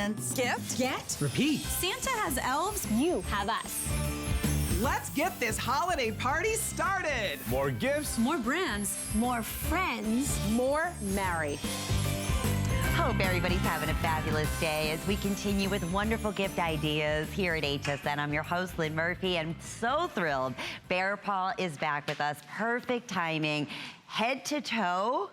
presents. Gift. Get. Repeat. Santa has elves. You have us. Let's get this holiday party started. More gifts. More brands. More friends. More marry. Hope everybody's having a fabulous day as we continue with wonderful gift ideas here at HSN. I'm your host, Lynn Murphy, and so thrilled. BEARPAW is back with us. Perfect timing. Head to toe.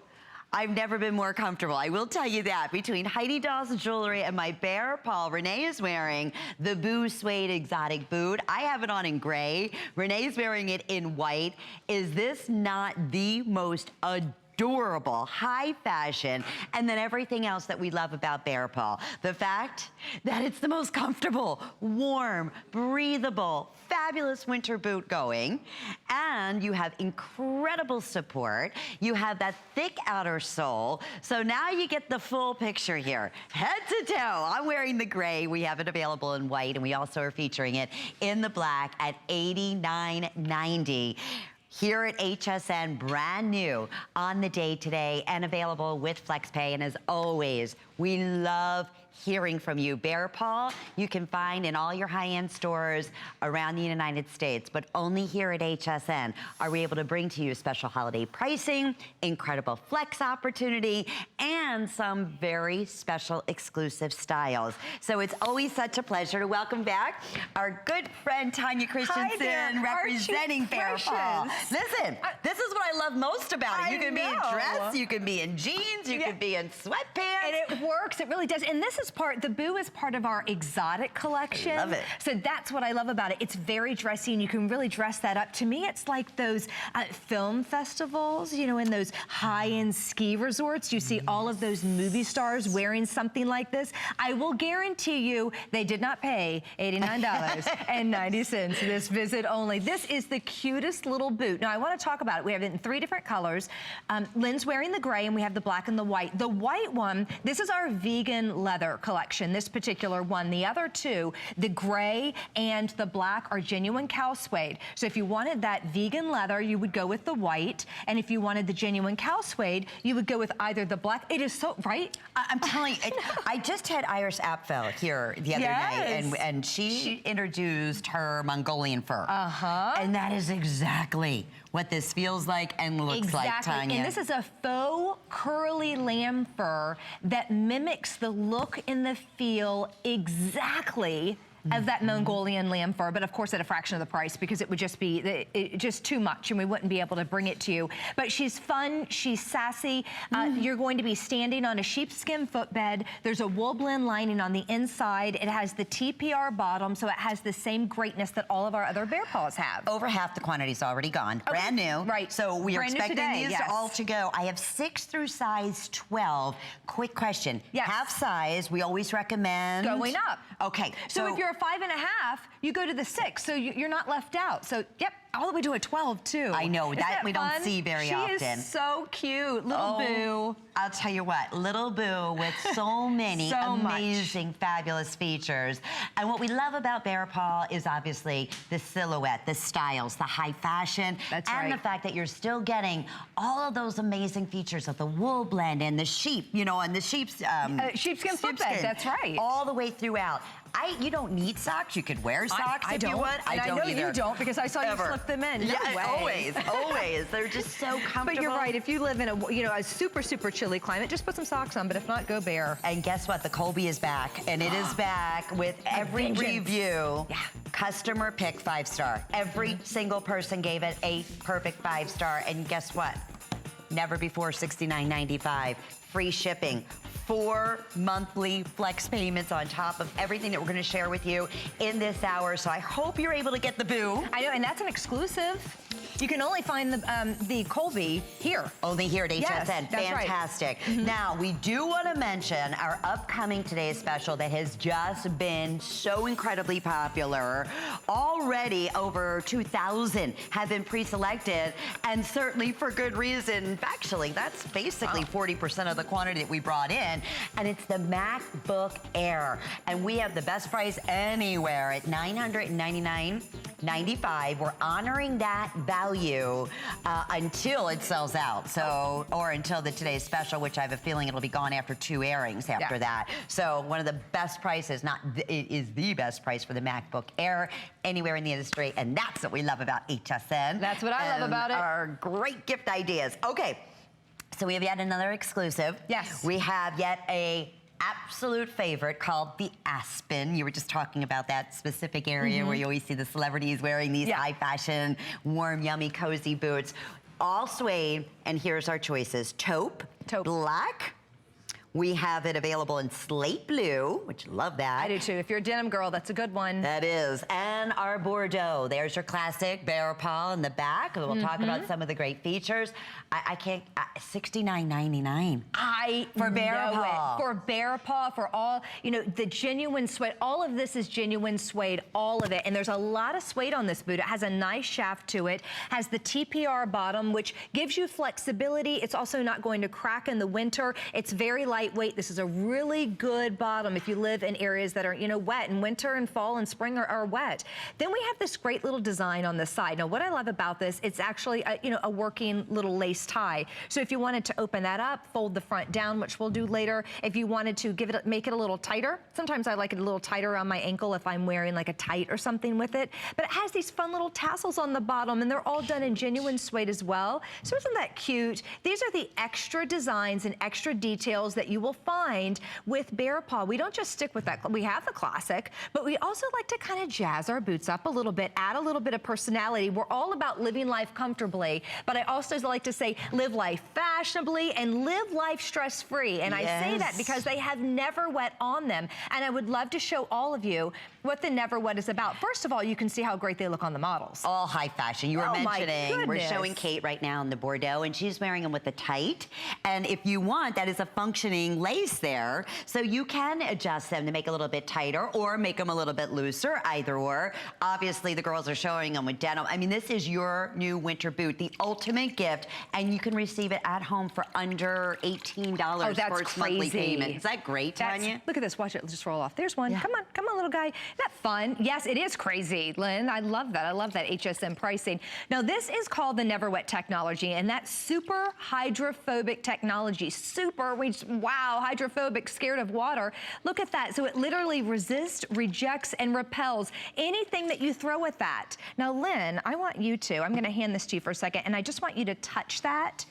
I've never been more comfortable. I will tell you that. Between Heidi Dahl's jewelry and my BEARPAW, Renee is wearing the Boo Suede Exotic boot. I have it on in gray. Renee's wearing it in white. Is this not the most adorable, high fashion, and then everything else that we love about BEARPAW? The fact that it's the most comfortable, warm, breathable, fabulous winter boot going, and you have incredible support. You have that thick outer sole. So now you get the full picture here. Head to toe. I'm wearing the gray. We have it available in white, and we also are featuring it in the black at $89.90. Here at HSN, brand new on the day today and available with FlexPay. And as always, we love hearing from you. BEARPAW, you can find in all your high-end stores around the United States, but only here at HSN are we able to bring to you special holiday pricing, incredible flex opportunity, and some very special exclusive styles. So it's always such a pleasure to welcome back our good friend Tanya Christensen, representing BEARPAW. Listen, this is what I love most about it. You can be in dress, you can be in jeans, you can be in sweatpants. And it works, it really does. And this is the Boo is part of our exotic collection. I love it. So that's what I love about it. It's very dressy and you can really dress that up. To me, it's like those film festivals, you know, in those high-end ski resorts. You see all of those movie stars wearing something like this. I will guarantee you they did not pay $89.90 this visit only. This is the cutest little boot. Now, I want to talk about it. We have it in 3 different colors. Lynn's wearing the gray and we have the black and the white. The white one, this is our vegan leather collection, this particular one. The other 2, the gray and the black, are genuine cow suede. So if you wanted that vegan leather, you would go with the white. And if you wanted the genuine cow suede, you would go with either the black. It is so, right? I'm telling you, I just had Iris Apfel here the other night, and she introduced her Mongolian fur. And that is exactly what this feels like and looks like, Tanya. And this is a faux curly lamb fur that mimics the look and the feel exactly of that Mongolian lamb fur, but of course at a fraction of the price because it would just be just too much and we wouldn't be able to bring it to you. But she's fun, she's sassy. You're going to be standing on a sheepskin footbed. There's a wool blend lining on the inside. It has the TPR bottom, so it has the same greatness that all of our other BEARPAWs have. Over half the quantity's already gone. Okay. Brand new. Right. So we are expecting today, these all to go. I have 6 through size 12. Quick question. Yes. Half size, we always recommend going up. Okay. So if you're a 5.5, you go to the 6, so you're not left out. So, yep, all the way to a 12, too. I know, that we fun? don't see very often. She is so cute, little Boo. I'll tell you what, little Boo with so many amazing, fabulous features. And what we love about BEARPAW is obviously the silhouette, the styles, the high fashion, and the fact that you're still getting all of those amazing features of the wool blend and the sheep, you know, and the sheepskin footbed. That's right. All the way throughout. You don't need socks. You could wear socks if you want. I don't either. You don't because I saw you slip them in. Yeah, always, always. They're just so comfortable. But you're right. If you live in a super chilly climate, just put some socks on. But if not, go bare. And guess what? The Colby is back, and it is back with every review. Yeah. Customer pick 5-star. Every single person gave it a perfect 5-star, and guess what? Never before $69.95. Free shipping. 4 monthly flex payments on top of everything that we're going to share with you in this hour. So I hope you're able to get the Boo. I know, and that's an exclusive. You can only find the Colby here. Only here at HSN. Yes, that's fantastic. Right. Now, we do want to mention our upcoming Today's Special that has just been so incredibly popular. Already over 2,000 have been pre-selected, and certainly for good reason. Factually, that's basically 40% of the quantity that we brought in, and it's the MacBook Air. And we have the best price anywhere at $999. $95. We're honoring that value until it sells out. So, or until the today's special, which I have a feeling it'll be gone after 2 airings after that. So one of the best prices, it is the best price for the MacBook Air anywhere in the industry, and that's what we love about HSN. That's what I love about it. Our great gift ideas. Okay, so we have yet another exclusive. Yes. We have yet a absolute favorite called the Aspen. You were just talking about that specific area where you always see the celebrities wearing these high fashion, warm, yummy, cozy boots. All suede, and here's our choices. Taupe, black. We have it available in slate blue, which love that. I do too. If you're a denim girl, that's a good one. That is. And our Bordeaux. There's your classic BEARPAW in the back. We'll talk about some of the great features. I can't, $69.99. For BEARPAW. For BEARPAW, for all, you know, the genuine suede. All of this is genuine suede, all of it. And there's a lot of suede on this boot. It has a nice shaft to it, has the TPR bottom, which gives you flexibility. It's also not going to crack in the winter. It's very lightweight. This is a really good bottom if you live in areas that are, you know, wet, and winter and fall and spring are wet. Then we have this great little design on the side. Now, what I love about this, it's actually a, you know, a working little lace tie. So if you wanted to open that up, fold the front down, which we'll do later. If you wanted to make it a little tighter, sometimes I like it a little tighter around my ankle if I'm wearing like a tight or something with it. But it has these fun little tassels on the bottom, and they're all done in genuine suede as well. So isn't that cute? These are the extra designs and extra details that you will find with BEARPAW. We don't just stick with that. We have the classic, but we also like to kind of jazz our boots up a little bit, add a little bit of personality. We're all about living life comfortably, but I also like to say live life fashionably and live life stress-free. And I say that because they have Never Wet on them. And I would love to show all of you what the Never Wet is about. First of all, you can see how great they look on the models. All high fashion. You were mentioning, we're showing Kate right now in the Bordeaux, and she's wearing them with the tight. And if you want, that is a functioning lace there. So you can adjust them to make a little bit tighter or make them a little bit looser, either or. Obviously, the girls are showing them with denim. I mean, this is your new winter boot, the ultimate gift, and you can receive it at home for under $18 first monthly payment. Is that great, Tanya? Look at this. Watch it just roll off. There's one. Come on, little guy. Isn't that fun? Yes, it is crazy, Lynn. I love that. I love that HSN pricing. Now, this is called the Never Wet technology, and that's super hydrophobic technology. Super, wow, hydrophobic, scared of water. Look at that. So it literally resists, rejects, and repels anything that you throw at that. Now, Lynn, I want you to, I'm going to hand this to you for a second, and I just want you to touch that.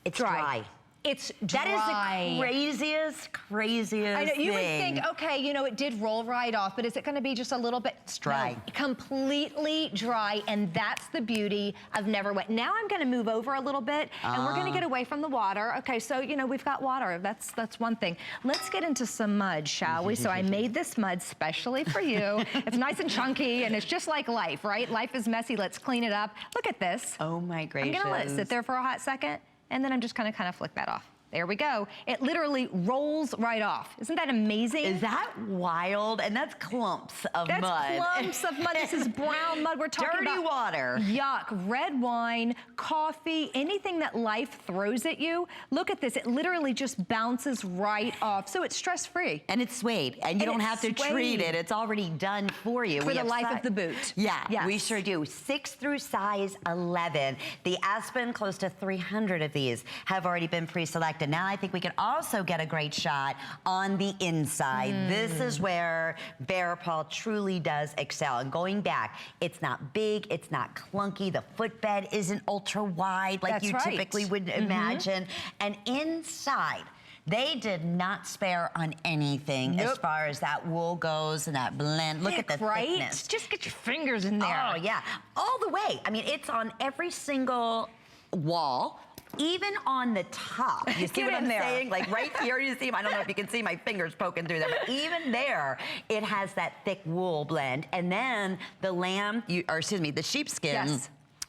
It's dry. It's dry. That is the craziest I know, you would think, okay, you know, it did roll right off, but is it going to be just a little bit? It's dry. No, completely dry, and that's the beauty of Never Wet. Now I'm going to move over a little bit, and we're going to get away from the water. Okay, so, you know, we've got water. That's one thing. Let's get into some mud, shall we? So I made this mud specially for you. It's nice and chunky, and it's just like life, right? Life is messy. Let's clean it up. Look at this. Oh, my gracious. I'm going to let it sit there for a hot second, and then I'm just going to kind of flick that off. There we go. It literally rolls right off. Isn't that amazing? Is that wild? And that's clumps of mud. That's clumps of mud. This is brown mud. We're talking about dirty water. Yuck. Red wine, coffee, anything that life throws at you. Look at this. It literally just bounces right off. So it's stress-free. And it's suede. And you don't have to treat it. It's already done for you. For the life of the boot. Yeah, we sure do. 6 through size 11. The Aspen, close to 300 of these have already been pre-selected. Now I think we can also get a great shot on the inside. This is where BEARPAW truly does excel. And going back, it's not big, it's not clunky. The footbed isn't ultra wide like you typically would imagine. And inside, they did not spare on anything as far as that wool goes and that blend. Look at the thickness. Just get your fingers in there. Oh, yeah. All the way. I mean, it's on every single wall. Even on the top, you see what I'm saying? Like right here, you see, I don't know if you can see my fingers poking through there, but even there, it has that thick wool blend. And then the the sheepskin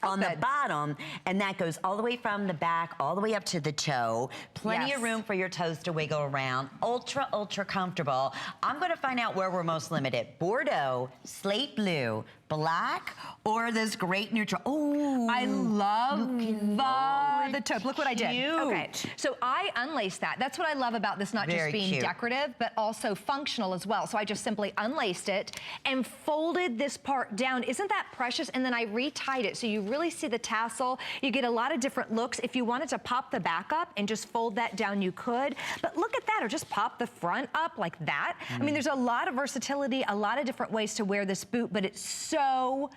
on the bottom, and that goes all the way from the back, all the way up to the toe. Plenty of room for your toes to wiggle around. Ultra, ultra comfortable. I'm gonna find out where we're most limited. Bordeaux, slate blue, black or this great neutral. Oh, I love the taupe. Look what I did. Cute. Okay, so I unlaced that. That's what I love about this, not Very just being cute. decorative, but also functional as well. So I just simply unlaced it and folded this part down. Isn't that precious? And then I retied it. So you really see the tassel. You get a lot of different looks. If you wanted to pop the back up and just fold that down, you could. But look at that, or just pop the front up like that. I mean, there's a lot of versatility, a lot of different ways to wear this boot, but it's so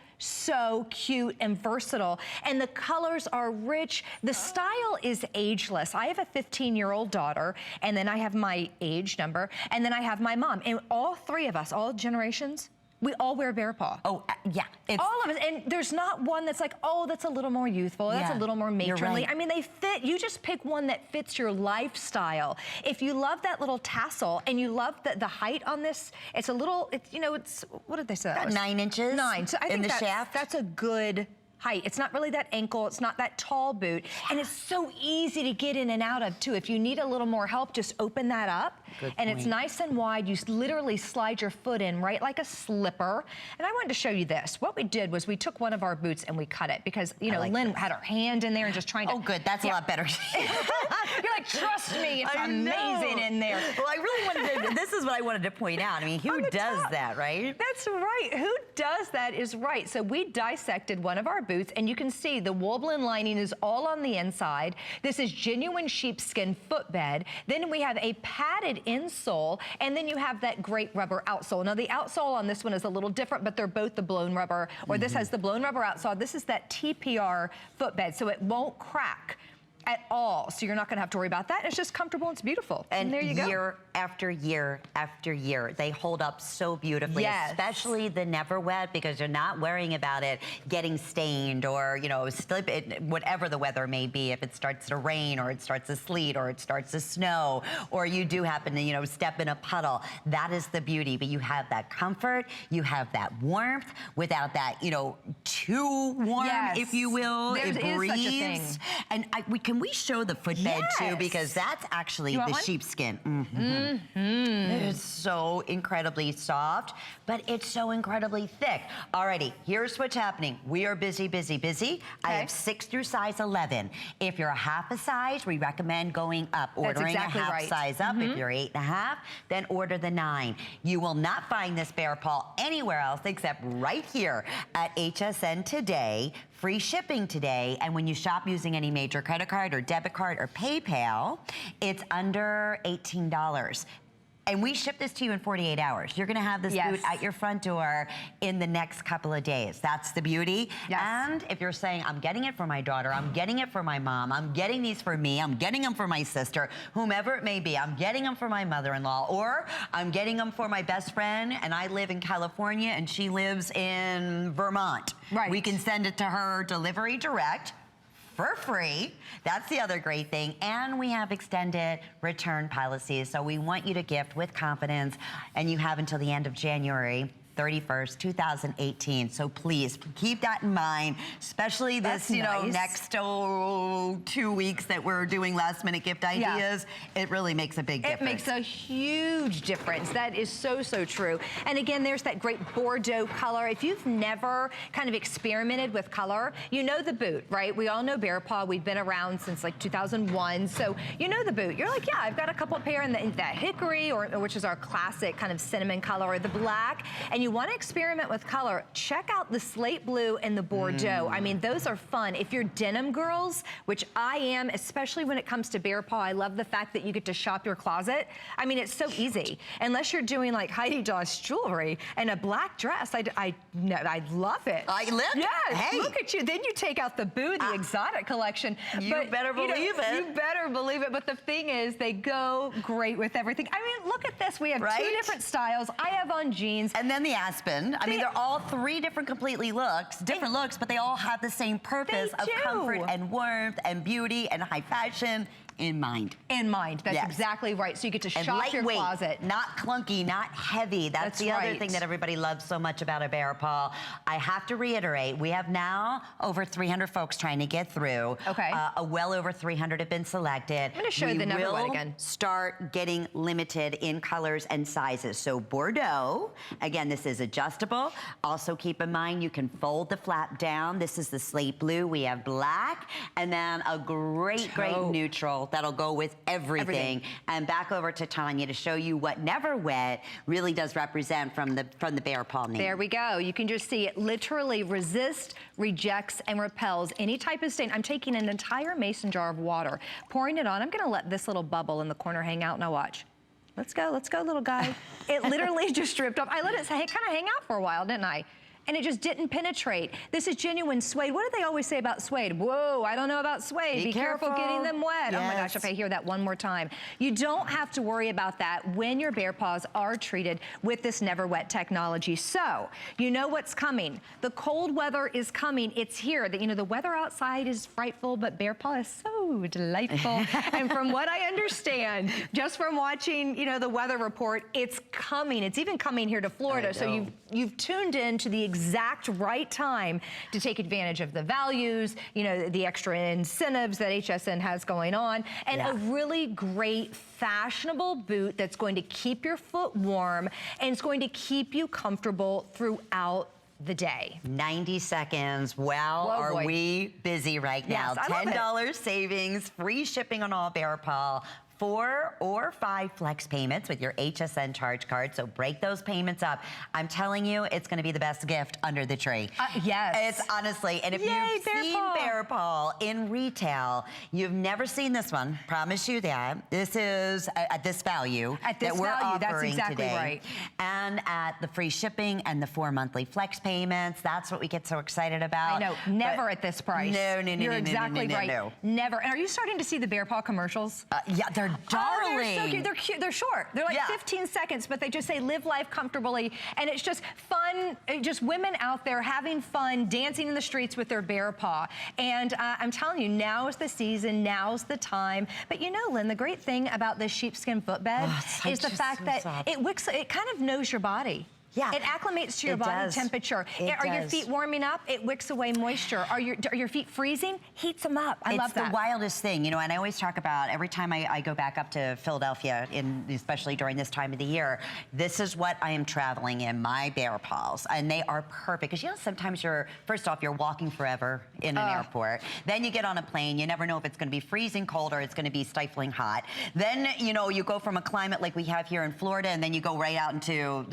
cute and versatile. And the colors are rich. The style is ageless. I have a 15-year-old daughter, and then I have my age number, and then I have my mom. And all three of us, all generations, we all wear BEARPAW. Oh, yeah. All of us, and there's not one that's like, oh, that's a little more youthful, that's a little more matronly. Right. I mean, they fit, you just pick one that fits your lifestyle. If you love that little tassel and you love the height on this, it's a little, you know, it's, what did they say? About 9 inches 9. So I think in the shaft. That's a good height. It's not really that ankle, it's not that tall boot, and it's so easy to get in and out of too. If you need a little more help, just open that up. Good and point. It's nice and wide. You literally slide your foot in right like a slipper. And I wanted to show you this. What we did was we took one of our boots and we cut it because, you know, like Lynn this. had her hand in there and just trying to. Oh, good. That's a lot better. You're like, trust me, it's I amazing know. in there. Well, I really wanted to, this is what I wanted to point out. I mean, who On the does top. that, right? That's right. Who does that is right. So we dissected one of our boots, and you can see the woblin lining is all on the inside. This is genuine sheepskin footbed. Then we have a padded insole, and then you have that great rubber outsole. Now, the outsole on this one is a little different, but they're both the blown rubber, or this has the blown rubber outsole. This is that TPR footbed, so it won't crack at all. So you're not gonna have to worry about that. It's just comfortable, it's beautiful. And there you go. Year after year after year, they hold up so beautifully, Yes. especially the Never Wet, because you're not worrying about it getting stained or, you know, slip it, whatever the weather may be, if it starts to rain or it starts to sleet or it starts to snow, or you do happen to, you know, step in a puddle. That is the beauty, but you have that comfort, you have that warmth without that, you know, too warm, Yes. if you will. There It is breathes. such a thing. And can we show the footbed too? Yes. Because that's actually You want the one? sheepskin. It's so incredibly soft, but it's so incredibly thick. Alrighty, here's what's happening. We are busy, busy, busy. I have 6 through size 11. If you're a half a size, we recommend going up, ordering exactly a half right. size up. If you're 8.5, then order the 9. You will not find this BEARPAW anywhere else except right here at HSN today. Free shipping today, and when you shop using any major credit card or debit card or PayPal, it's under $18. And we ship this to you in 48 hours. You're gonna have this boot at your front door in the next couple of days. That's the beauty. Yes. And if you're saying, I'm getting it for my daughter, I'm getting it for my mom, I'm getting these for me, I'm getting them for my sister, whomever it may be, I'm getting them for my mother-in-law, or I'm getting them for my best friend, and I live in California and she lives in Vermont. Right. We can send it to her delivery direct for free. That's the other great thing. And we have extended return policies. So we want you to gift with confidence, and you have until the end of January 31st, 2018. So please keep that in mind, especially this, That's you know, nice. next 2 weeks that we're doing last minute gift ideas. It really makes a big difference. It makes a huge difference. That is so, so true. And again, there's that great Bordeaux color. If you've never kind of experimented with color, you know the boot, right? We all know BEARPAW. We've been around since like 2001. So you know the boot. You're like, yeah, I've got a couple pair in that hickory, or which is our classic kind of cinnamon color, or the black. And you want to experiment with color, check out the slate blue and the Bordeaux. I mean, those are fun. If you're denim girls, which I am, especially when it comes to BEARPAW, I love the fact that you get to shop your closet. I mean, it's so easy. Unless you're doing like Heidi Daus jewelry and a black dress, I love it. Yes, Hey. look at you. Then you take out the boo, the exotic collection. You better believe it. You better believe it. But the thing is, they go great with everything. I mean, look at this. We have 2 different styles. I have on jeans. And then the Aspen. I mean, they're all 3 different completely different looks, but they all have the same purpose of comfort and warmth and beauty and high fashion. in mind. In mind, that's Yes. exactly right. So you get to And shop your lightweight, closet. not clunky, not heavy. That's the other right. thing that everybody loves so much about a BEARPAW. I have to reiterate, we have now over 300 folks trying to get through. Okay. Well over 300 have been selected. I'm gonna show you the Never Wet again. Start getting limited in colors and sizes. So Bordeaux, again, this is adjustable. Also keep in mind, you can fold the flap down. This is the slate blue. We have black, and then a great neutral that'll go with everything. And back over to Tanya to show you what Never Wet really does represent from the BEARPAW name. There we go. You can just see it literally resists, rejects, and repels any type of stain. I'm taking an entire mason jar of water, pouring it on. I'm gonna let this little bubble in the corner hang out. Now watch. Let's go, little guy. It literally just dripped off. I let it kind of hang out for a while, didn't I? And it just didn't penetrate. This is genuine suede. What do they always say about suede? Whoa, I don't know about suede. Be careful getting them wet. Yes. Oh my gosh, if I hear that one more time. You don't have to worry about that when your BEARPAWs are treated with this Never Wet technology. So, you know what's coming. The cold weather is coming. It's here. The weather outside is frightful, but BEARPAW is so delightful. And from what I understand, just from watching, the weather report, it's coming. It's even coming here to Florida. So you've tuned in to the exact right time to take advantage of the values, the extra incentives that HSN has going on, and a really great fashionable boot that's going to keep your foot warm and it's going to keep you comfortable throughout the day. 90 seconds. Well, are we busy right now? Yes, $10 savings, free shipping on all BEARPAW. 4 or 5 flex payments with your HSN charge card. So break those payments up. I'm telling you, it's going to be the best gift under the tree. Yes. It's honestly, and if you've seen BEARPAW in retail, you've never seen this one. Promise you that. This is at this value that we're offering that's exactly today. Right. And at the free shipping and the 4 monthly flex payments. That's what we get so excited about. I know. Never at this price. No. You're exactly right. No. Never. And are you starting to see the BEARPAW commercials? Yeah, they're darling. They're so cute. They're cute. They're short. They're like 15 seconds, but they just say live life comfortably. And it's just fun, just women out there having fun, dancing in the streets with their BEARPAW. And I'm telling you, now is the season, now's the time. But Lynn, the great thing about this sheepskin footbed is the fact that it kind of knows your body. Yeah. It acclimates to your body temperature. Are your feet warming up? It wicks away moisture. Are your feet freezing? Heats them up. I love that. It's the wildest thing, and I always talk about every time I go back up to Philadelphia, especially during this time of the year, this is what I am traveling in, my BEARPAWs, and they are perfect. Because sometimes first off, you're walking forever in an airport. Then you get on a plane, you never know if it's going to be freezing cold or it's going to be stifling hot. Then, you go from a climate like we have here in Florida, and then you go right out into,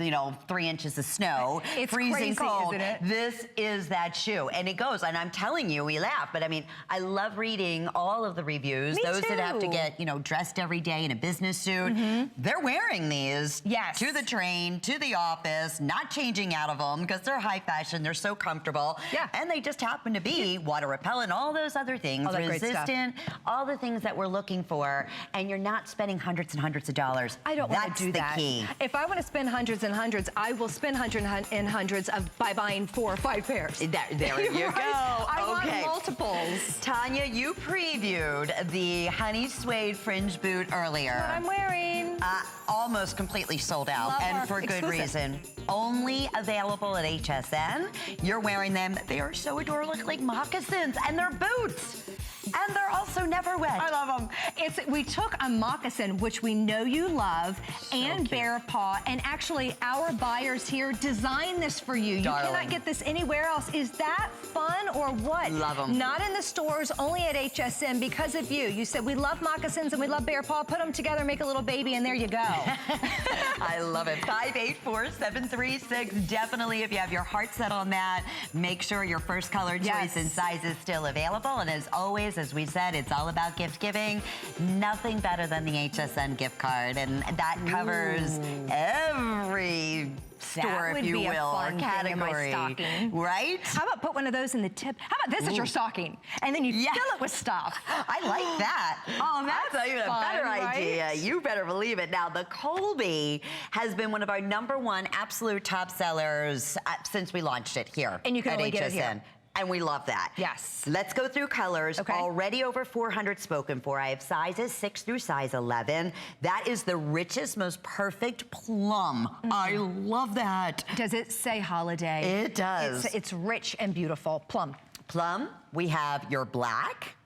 3 inches of snow, it's freezing crazy, cold. isn't it? This is that shoe, and it goes. And I'm telling you, we laugh, but I love reading all of the reviews. Me Those too. that have to get dressed every day in a business suit, they're wearing these to the train, to the office, not changing out of them because they're high fashion. They're so comfortable, and they just happen to be water repellent, all those other things, resistant, all the things that we're looking for, and you're not spending hundreds and hundreds of dollars. I don't want to do that. That's the key. If I want to spend hundreds and hundreds, I will spend hundreds and hundreds by buying 4 or 5 pairs. There you go. I want multiples. Tanya, you previewed the honey suede fringe boot earlier. What I'm wearing. Almost completely sold out, and for good reason. Only available at HSN. You're wearing them. They are so adorable, look like moccasins, and they're boots. And they're also never wet. I love them. We took a moccasin, which we know you love, and BEARPAW, and actually our buyers here designed this for you. Darling. You cannot get this anywhere else. Is that fun or what? Love them. Not in the stores, only at HSN because of you. You said we love moccasins and we love BEARPAW. Put them together, make a little baby, and there you go. I love it. 584-736. Definitely, if you have your heart set on that, make sure your first color choice and size is still available. And as always, as we said, it's all about gift giving. Nothing better than the HSN gift card, and that covers every store, if you will, or category, right? How about put one of those in the tip? How about this as your stocking, and then you fill it with stuff? I like that. Oh, that's even a better idea. You better believe it. Now, the Colby has been one of our #1 absolute top sellers since we launched it here. And you can at only HSN. get it here. And we love that. Yes. Let's go through colors. Okay. Already over 400 spoken for. I have sizes 6 through size 11. That is the richest, most perfect plum. I love that. Does it say holiday? It does. It's rich and beautiful. Plum. Plum, we have your black.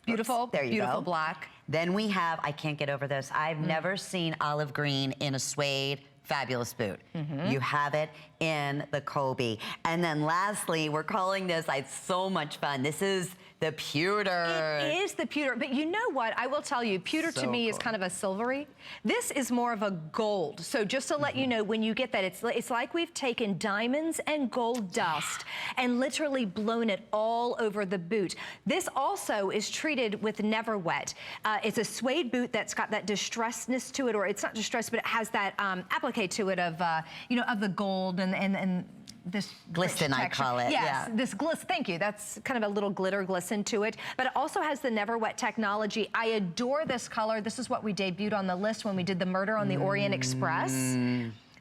Beautiful. Oops, there you beautiful go. black. Then we have, I can't get over this, I've never seen olive green in a suede fabulous boot. You have it in the Kobe. And then lastly, we're calling this, it's so much fun. This is the pewter. It is the pewter, but you know what? I will tell you, pewter to me is kind of a silvery. This is more of a gold. So just to let you know, when you get that, it's like we've taken diamonds and gold dust and literally blown it all over the boot. This also is treated with Never Wet. It's a suede boot that's got that distressedness to it, or it's not distressed, but it has that applique to it of, you know, of the gold and this glisten, I call it. Yes, Yeah. this glisten. Thank you. That's kind of a little glitter glisten to it. But it also has the Never Wet technology. I adore this color. This is what we debuted on the list when we did the Murder on the Orient Express.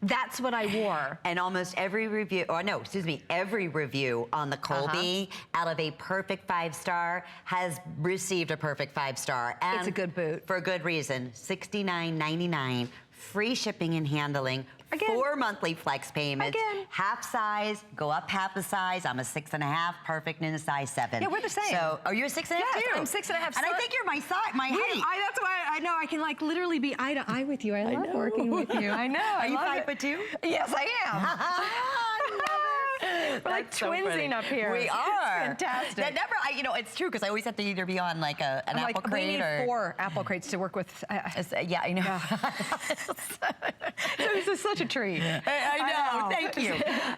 That's what I wore. And almost every review, or no, excuse me, every review on the Colby out of a perfect 5-star has received a perfect 5-star. And It's a good boot. For a good reason. $69.99, free shipping and handling. Again. 4 monthly flex payments. Again. Half size, go up half a size. I'm a 6.5, perfect in a size 7. Yeah, we're the same. So, are you a 6.5 Yes, too? I'm 6.5. And I think you're my size, my height. That's why I know I can like literally be eye to eye with you. I love working with you. I know. Are you 5'2"? Yes, I am. We're like so twinsing funny. up here. We are. It's fantastic. That never, you know, it's true because I always have to either be on like an I'm apple like, crate we need or 4 apple crates to work with. yeah, I know. This is such a treat. I know. Thank you.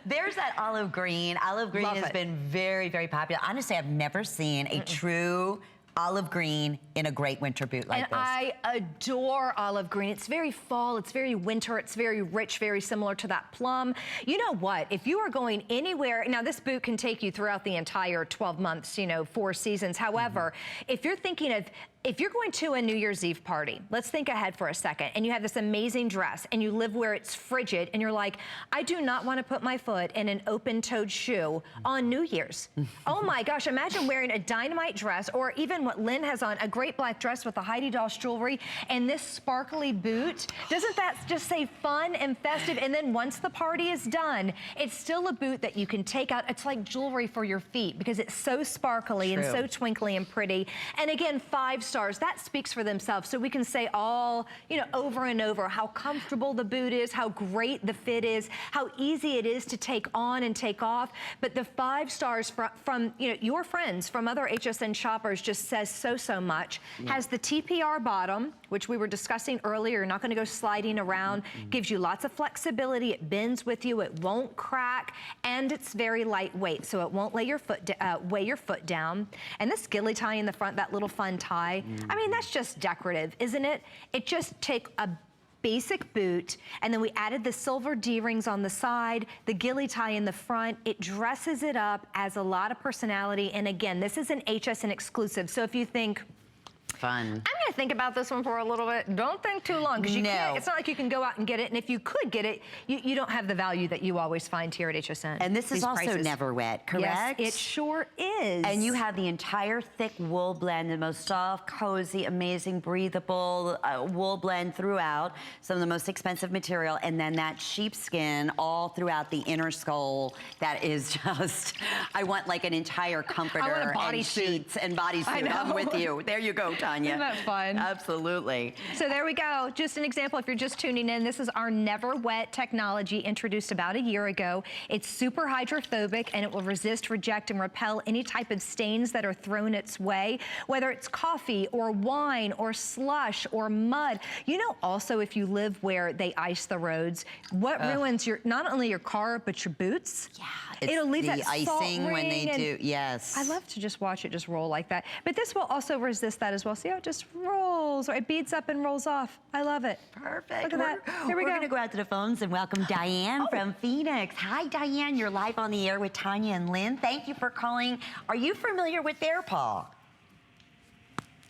There's that olive green. Olive green Love has it. been very, very popular. Honestly, I've never seen a true olive green in a great winter boot like this. I adore olive green. It's very fall, it's very winter, it's very rich, very similar to that plum. You know what? If you are going anywhere, now this boot can take you throughout the entire 12 months, you know, 4 seasons. However, if you're thinking of, if you're going to a New Year's Eve party, let's think ahead for a second, and you have this amazing dress and you live where it's frigid and you're like, I do not want to put my foot in an open-toed shoe on New Year's. Oh my gosh, imagine wearing a dynamite dress, or even what Lynn has on, a great black dress with the Heidi Daus jewelry and this sparkly boot. Doesn't that just say fun and festive? And then once the party is done, it's still a boot that you can take out. It's like jewelry for your feet because it's so sparkly and so twinkly and pretty. And again, 5 stars, that speaks for themselves. So we can say all, you know, over and over how comfortable the boot is, how great the fit is, how easy it is to take on and take off. But the 5 stars from you know, your friends, from other HSN shoppers, just says so much. Has the TPR bottom, which we were discussing earlier. You're not going to go sliding around. Gives you lots of flexibility. It bends with you. It won't crack, and it's very lightweight, so it won't lay your foot weigh your foot down. And this ghillie tie in the front, that little fun tie. I mean, that's just decorative, isn't it? It just take a basic boot, and then we added the silver D-rings on the side, the ghillie tie in the front. It dresses it up, as a lot of personality, and again, this is an HSN exclusive. So if you think, Fun. I'm gonna think about this one for a little bit. Don't think too long, because you can't, it's not like you can go out and get it, and if you could get it, you don't have the value that you always find here at HSN. And this is These also prices. Never Wet, correct? Yes, it sure is. And you have the entire thick wool blend, the most soft, cozy, amazing, breathable wool blend throughout, some of the most expensive material, and then that sheepskin all throughout the inner sole. That is just, I want like an entire comforter I want a and bodysuit. sheets and bodysuit. I'm with you. There you go, Tanya. Isn't that fun? Absolutely. So there we go. Just an example, if you're just tuning in, this is our Never Wet technology introduced about a year ago. It's super hydrophobic, and it will resist, reject, and repel any type of stains that are thrown its way, whether it's coffee or wine or slush or mud. You know, also, if you live where they ice the roads, what ruins your, not only your car, but your boots? Yeah. It'll leave the that salt icing when they ring, do, yes. I love to just watch it just roll like that. But this will also resist that as well. See how it just rolls, or it beads up and rolls off. I love it. Perfect. Look at that. Here we We're go. going to go out to the phones and welcome Diane from Phoenix. Hi, Diane. You're live on the air with Tanya and Lynn. Thank you for calling. Are you familiar with BEARPAW?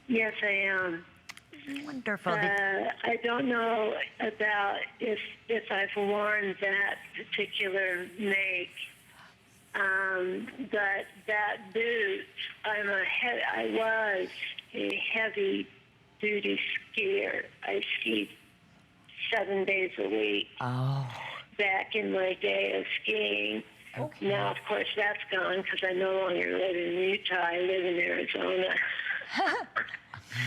Yes, I am. Wonderful. I don't know about if I've worn that particular make. But that boot, I was a heavy duty skier. I skied 7 days a week. Oh. Back in my day of skiing. Okay. Now, of course, that's gone because I no longer live in Utah. I live in Arizona.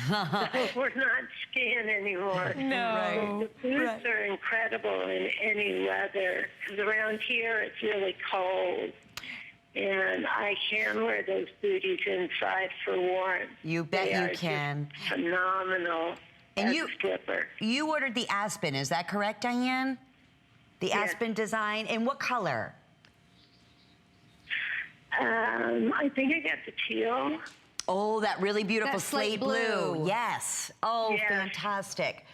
So we're not skiing anymore. No. The boots are incredible in any weather because around here it's really cold. And I can wear those booties inside for warmth. You bet They you are can. just phenomenal And as a slipper. You ordered the Aspen, is that correct, Diane? The Yes. Aspen design. In what color? I think I got the teal. Oh, that really beautiful That slate slate blue. blue. Yes. Oh, Yes. fantastic.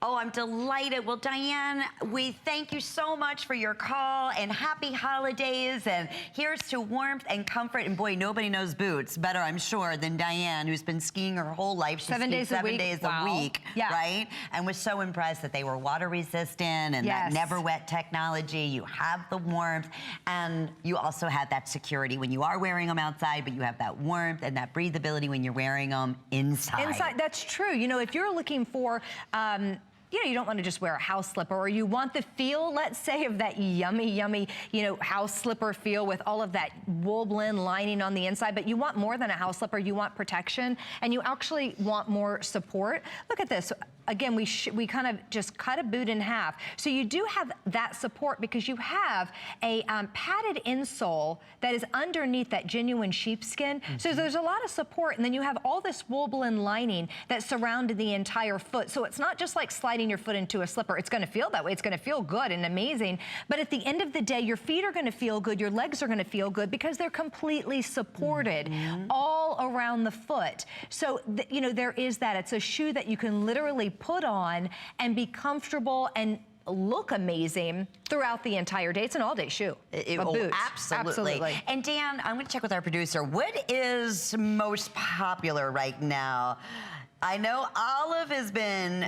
Oh, I'm delighted. Well, Diane, we thank you so much for your call and happy holidays. And here's to warmth and comfort. And boy, nobody knows boots better, I'm sure, than Diane, who's been skiing her whole life. She 7 skied days a 7 week. days Wow. a week, Yeah. right? And was so impressed that they were water resistant and that Yes. never wet technology. You have the warmth and you also have that security when you are wearing them outside, but you have that warmth and that breathability when you're wearing them inside. Inside, that's true. You know, if you're looking for, you know, you don't want to just wear a house slipper, or you want the feel, let's say, of that yummy, yummy, you know, house slipper feel with all of that wool blend lining on the inside, but you want more than a house slipper. You want protection, and you actually want more support. Look at this. Again, we kind of just cut a boot in half. So you do have that support because you have a padded insole that is underneath that genuine sheepskin. So there's a lot of support, and then you have all this wool blend lining that surrounded the entire foot. So it's not just like sliding your foot into a slipper. It's gonna feel that way. It's gonna feel good and amazing. But at the end of the day, your feet are gonna feel good, your legs are gonna feel good because they're completely supported all around the foot. So, you know, there is that. It's a shoe that you can literally put on and be comfortable and look amazing throughout the entire day. It's an all-day shoe. A boot. Absolutely. And Dan, I'm going to check with our producer. What is most popular right now? I know olive has been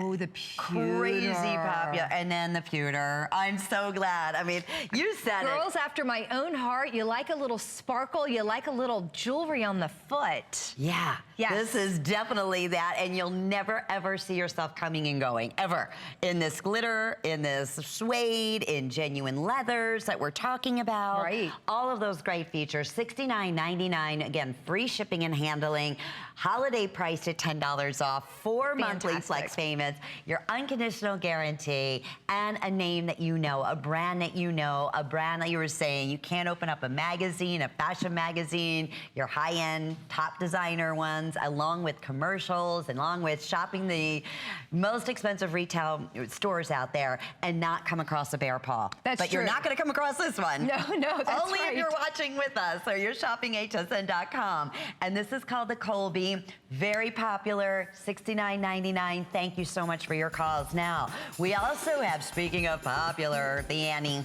crazy popular, and then the pewter. I'm so glad. I mean, you said Girls after my own heart, you like a little sparkle, you like a little jewelry on the foot. Yeah. Yes. This is definitely that, and you'll never, ever see yourself coming and going, ever. In this glitter, in this suede, in genuine leathers that we're talking about. Right. All of those great features, $69.99. Again, free shipping and handling. Holiday priced at $10 off, 4 monthly flex payments, your unconditional guarantee, and a name that you know, a brand that you know, a brand that you were saying. You can't open up a magazine, a fashion magazine, your high-end top designer ones, along with commercials, along with shopping the most expensive retail stores out there, and not come across a BEARPAW. That's but true. you're not going to come across this one. No, that's Only right. if you're watching with us or you're shopping HSN.com. And this is called the Colby. Very popular, $69.99. Thank you so much for your calls. Now, we also have, speaking of popular, the Annie.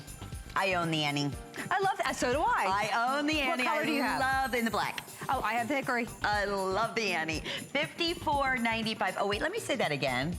I own the Annie. I love that. So do I. I own the Annie. What color do you have? I love in the black. Oh, I have the hickory. I love the Annie. $54.95. Oh, wait, let me say that again.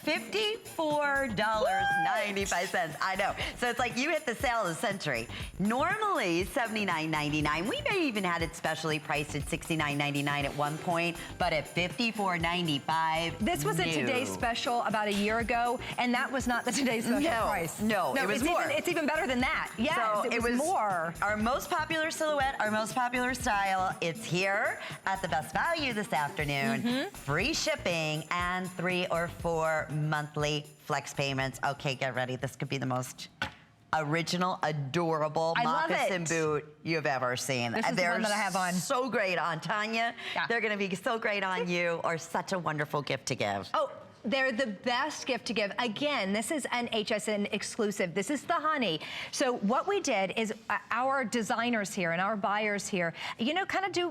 $54.95. I know. So it's like you hit the sale of the century. Normally $79.99. We may even had it specially priced at $69.99 at one point, but at $54.95. This was a Today's Special about a year ago, and that was not the Today's Special price. No, it was more. It's even better than that. Yes, So it was more. Our most popular silhouette, our most popular style. It's here at the best value this afternoon. Free shipping and 3 or 4 monthly flex payments. Okay, get ready. This could be the most original, adorable I love moccasin it. boot you've ever seen. This is the one that I have on. So great on Tanya. Yeah. They're going to be so great on you, or such a wonderful gift to give. Oh, they're the best gift to give. Again, this is an HSN exclusive. This is the honey. So what we did is our designers here and our buyers here, you know,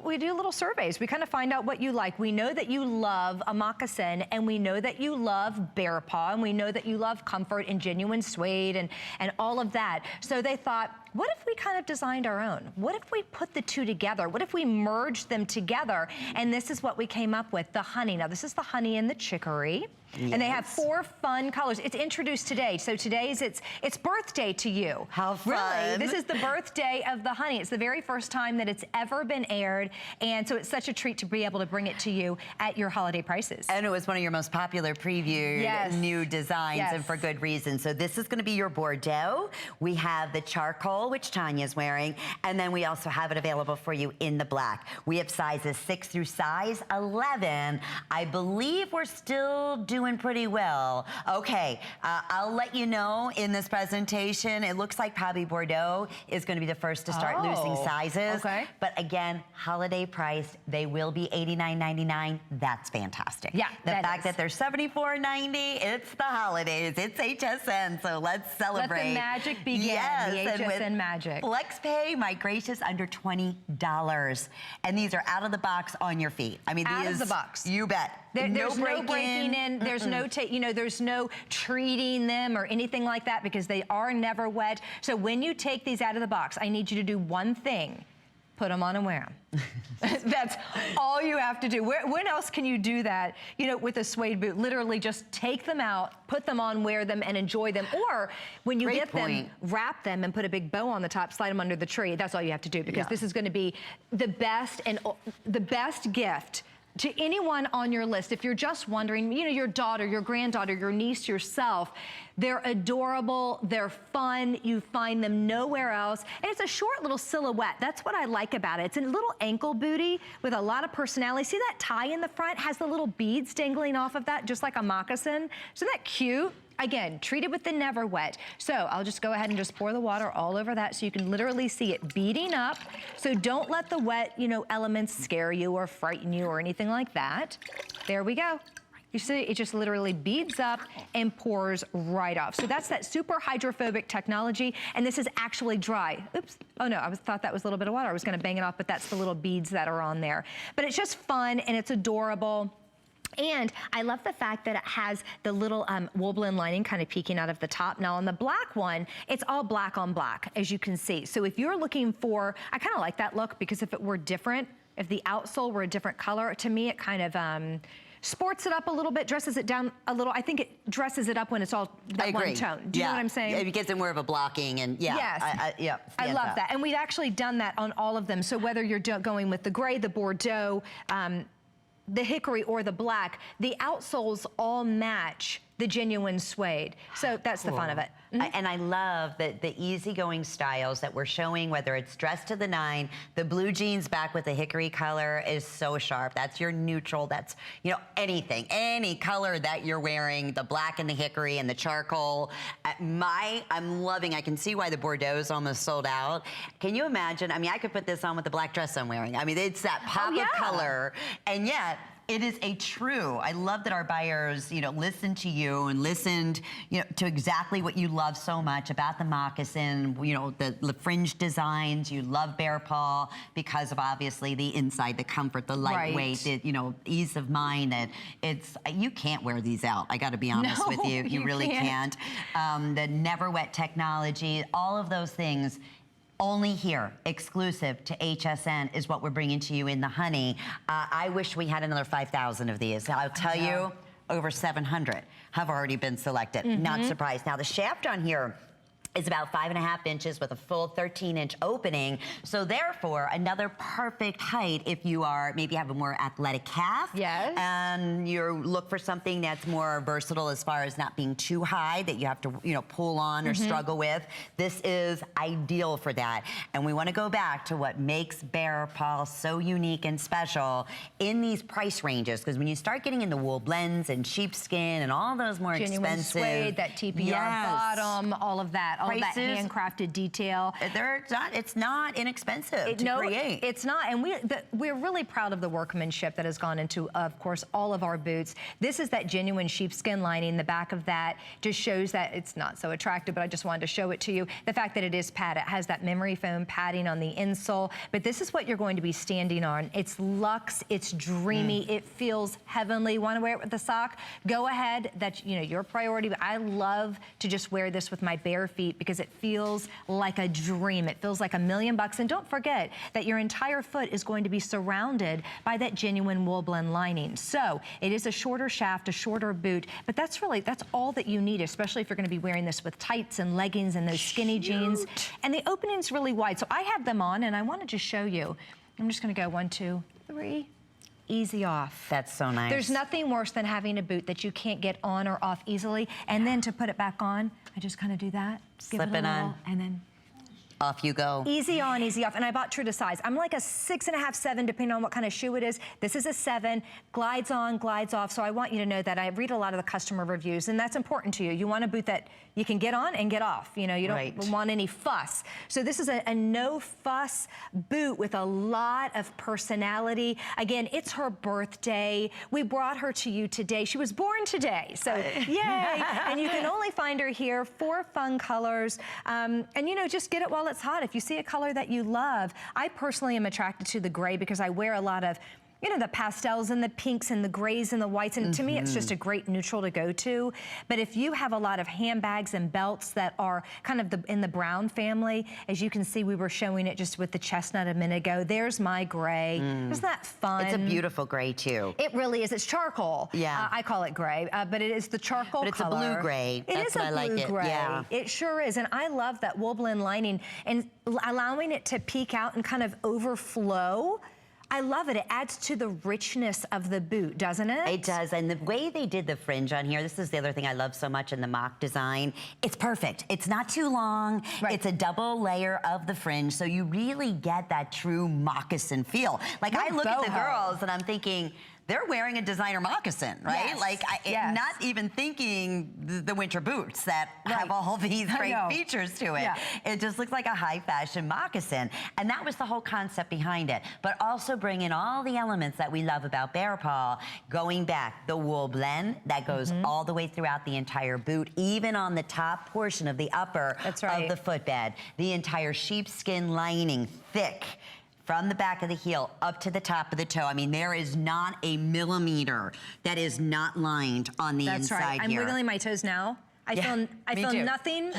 we do little surveys. We kind of find out what you like. We know that you love a moccasin, and we know that you love BEARPAW, and we know that you love comfort and genuine suede and all of that. So they thought, what if we kind of designed our own? What if we put the two together? What if we merged them together? And this is what we came up with, the honey. Now, this is the honey and the chicory. Yes. And they have 4 fun colors. It's introduced today, so today's it's birthday to you. How fun. Really, this is the birthday of the honey. It's the very first time that it's ever been aired, and so it's such a treat to be able to bring it to you at your holiday prices. And it was one of your most popular previewed new designs, and for good reason. So this is gonna be your Bordeaux. We have the charcoal, which Tanya's wearing, and then we also have it available for you in the black. We have sizes 6 through size 11. I believe we're still doing pretty well. Okay, I'll let you know in this presentation. It looks like probably Bordeaux is going to be the first to start losing sizes. Okay. But again, holiday priced, they will be $89.99. That's fantastic. Yeah, the fact that they're $74.90, it's the holidays, it's HSN, so let's celebrate. Let the magic begin. Yes, the and HSN magic. FlexPay, my gracious, under $20. And these are out of the box on your feet. I mean, out these, of the box. You bet. There's no breaking in. There's no, there's no treating them or anything like that because they are never wet. So when you take these out of the box, I need you to do one thing. Put them on and wear them. That's all you have to do. When else can you do that, with a suede boot? Literally just take them out, put them on, wear them, and enjoy them. Or when you get them, wrap them and put a big bow on the top, slide them under the tree. That's all you have to do because this is going to be the best and the best gift to anyone on your list. If you're just wondering, your daughter, your granddaughter, your niece, yourself, they're adorable, they're fun, you find them nowhere else, and it's a short little silhouette. That's what I like about it. It's a little ankle booty with a lot of personality. See that tie in the front has the little beads dangling off of that, just like a moccasin? Isn't that cute? Again, treated with the Never Wet. So I'll just go ahead and just pour the water all over that so you can literally see it beading up. So don't let the wet, elements scare you or frighten you or anything like that. There we go. You see, it just literally beads up and pours right off. So that's that super hydrophobic technology, and this is actually dry. Oops, oh no, I thought that was a little bit of water. I was gonna bang it off, but that's the little beads that are on there. But it's just fun and it's adorable. And I love the fact that it has the little wool blend lining kind of peeking out of the top. Now on the black one, it's all black on black, as you can see. So if you're looking for, I kind of like that look because if it were different, if the outsole were a different color, to me it kind of sports it up a little bit, dresses it down a little. I think it dresses it up when it's all that one tone. Do you know what I'm saying? It gives it more of a blocking and Yes. I love that. And we've actually done that on all of them. So whether you're going with the gray, the Bordeaux, the hickory or the black, the outsoles all match the genuine suede. So that's the fun of it. And I love the easygoing styles that we're showing, whether it's dressed to the 9, the blue jeans back with the hickory color is so sharp. That's your neutral, that's, anything, any color that you're wearing, the black and the hickory and the charcoal. I'm loving, I can see why the Bordeaux is almost sold out. Can you imagine? I mean, I could put this on with the black dress I'm wearing. I mean, it's that pop of color, and yet, it is a true, I love that our buyers, listened to you and listened, to exactly what you love so much about the moccasin, the fringe designs. You love BEARPAW because of obviously the inside, the comfort, the lightweight, the, ease of mind. That you can't wear these out. I got to be honest with you. You really can't. The Never Wet technology, all of those things. Only here, exclusive to HSN, is what we're bringing to you in the honey. I wish we had another 5,000 of these. I'll tell you, over 700 have already been selected. Not surprised. Now, the shaft on here is about 5.5 inches with a full 13-inch opening. So therefore, another perfect height if you are, maybe have a more athletic calf. Yes. And you look for something that's more versatile as far as not being too high that you have to, pull on or struggle with. This is ideal for that. And we want to go back to what makes BEARPAW so unique and special in these price ranges. Because when you start getting into wool blends and sheepskin and all those more genuine expensive. Suede, that TPR bottom, all of that. All that handcrafted detail. It's not inexpensive to create. It's not, and we're really proud of the workmanship that has gone into, of course, all of our boots. This is that genuine sheepskin lining. The back of that just shows that it's not so attractive, but I just wanted to show it to you. The fact that it is padded, it has that memory foam padding on the insole, but this is what you're going to be standing on. It's luxe, it's dreamy, it feels heavenly. Want to wear it with a sock? Go ahead, that's your priority, but I love to just wear this with my bare feet feet because it feels like a dream. It feels like $1 million bucks. And don't forget that your entire foot is going to be surrounded by that genuine wool blend lining. So it is a shorter shaft, a shorter boot, but that's all that you need, especially if you're gonna be wearing this with tights and leggings and those skinny jeans. And the opening's really wide. So I have them on and I wanna just show you. I'm just gonna go 1, 2, 3. Easy off. That's so nice. There's nothing worse than having a boot that you can't get on or off easily. And then to put it back on, I just kind of do that. Slip it on. And then off you go. Easy on, easy off. And I bought true to size. I'm like a 6.5, 7, depending on what kind of shoe it is. This is a 7, glides on, glides off. So I want you to know that I read a lot of the customer reviews, and that's important to you. You want a boot that you can get on and get off. You know, you don't want any fuss. So this is a no fuss boot with a lot of personality. Again, it's her birthday. We brought her to you today. She was born today, so yay. And you can only find her here, 4 fun colors. And you know, just get it while it's hot. If you see a color that you love, I personally am attracted to the gray because I wear a lot of, you know, the pastels and the pinks and the grays and the whites, and to me it's just a great neutral to go to. But if you have a lot of handbags and belts that are kind of in the brown family, as you can see, we were showing it just with the chestnut a minute ago. There's my gray. Isn't that fun? It's a beautiful gray too. It really is. It's charcoal. Yeah. I call it gray, but it is the charcoal but it's color. a blue gray. It is a blue gray. Yeah. It sure is. And I love that wool blend lining and allowing it to peek out and kind of overflow. I love it. It adds to the richness of the boot, doesn't it? It does, and the way they did the fringe on here, this is the other thing I love so much in the mock design. It's perfect. It's not too long. Right. It's a double layer of the fringe, so you really get that true moccasin feel. Like I look at the girls and I'm thinking, they're wearing a designer moccasin, right? Yes. Like, not even thinking the winter boots that have all these great features to it. Yeah. It just looks like a high fashion moccasin. And that was the whole concept behind it. But also bring in all the elements that we love about BEARPAW, going back, the wool blend that goes all the way throughout the entire boot, even on the top portion of the upper of the footbed. The entire sheepskin lining, thick, from the back of the heel up to the top of the toe. I mean, there is not a millimeter that is not lined on the inside I'm here. wiggling my toes now. I feel nothing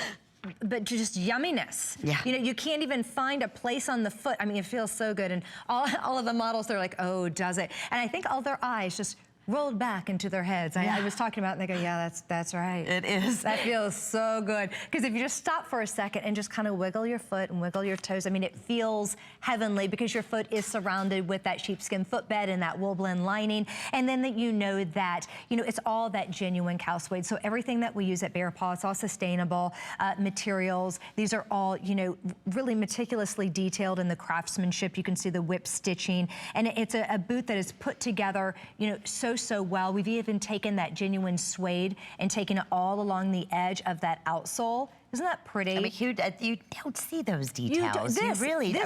but just yumminess. Yeah. You know, you can't even find a place on the foot. I mean, it feels so good. And all of the models, they're like, oh, does it? And I think all their eyes just rolled back into their heads. I was talking about it and they go, yeah, that's right. It is. That feels so good. Because if you just stop for a second and just kind of wiggle your foot and wiggle your toes, I mean, it feels heavenly because your foot is surrounded with that sheepskin footbed and that wool blend lining. And then that you know that, you know, it's all that genuine cow suede. So everything that we use at BEARPAW, it's all sustainable materials. These are all, you know, really meticulously detailed in the craftsmanship. You can see the whip stitching. And it's a boot that is put together, you know, so well. We've even taken that genuine suede and taken it all along the edge of that outsole. Isn't that pretty? I mean, you don't see those details. This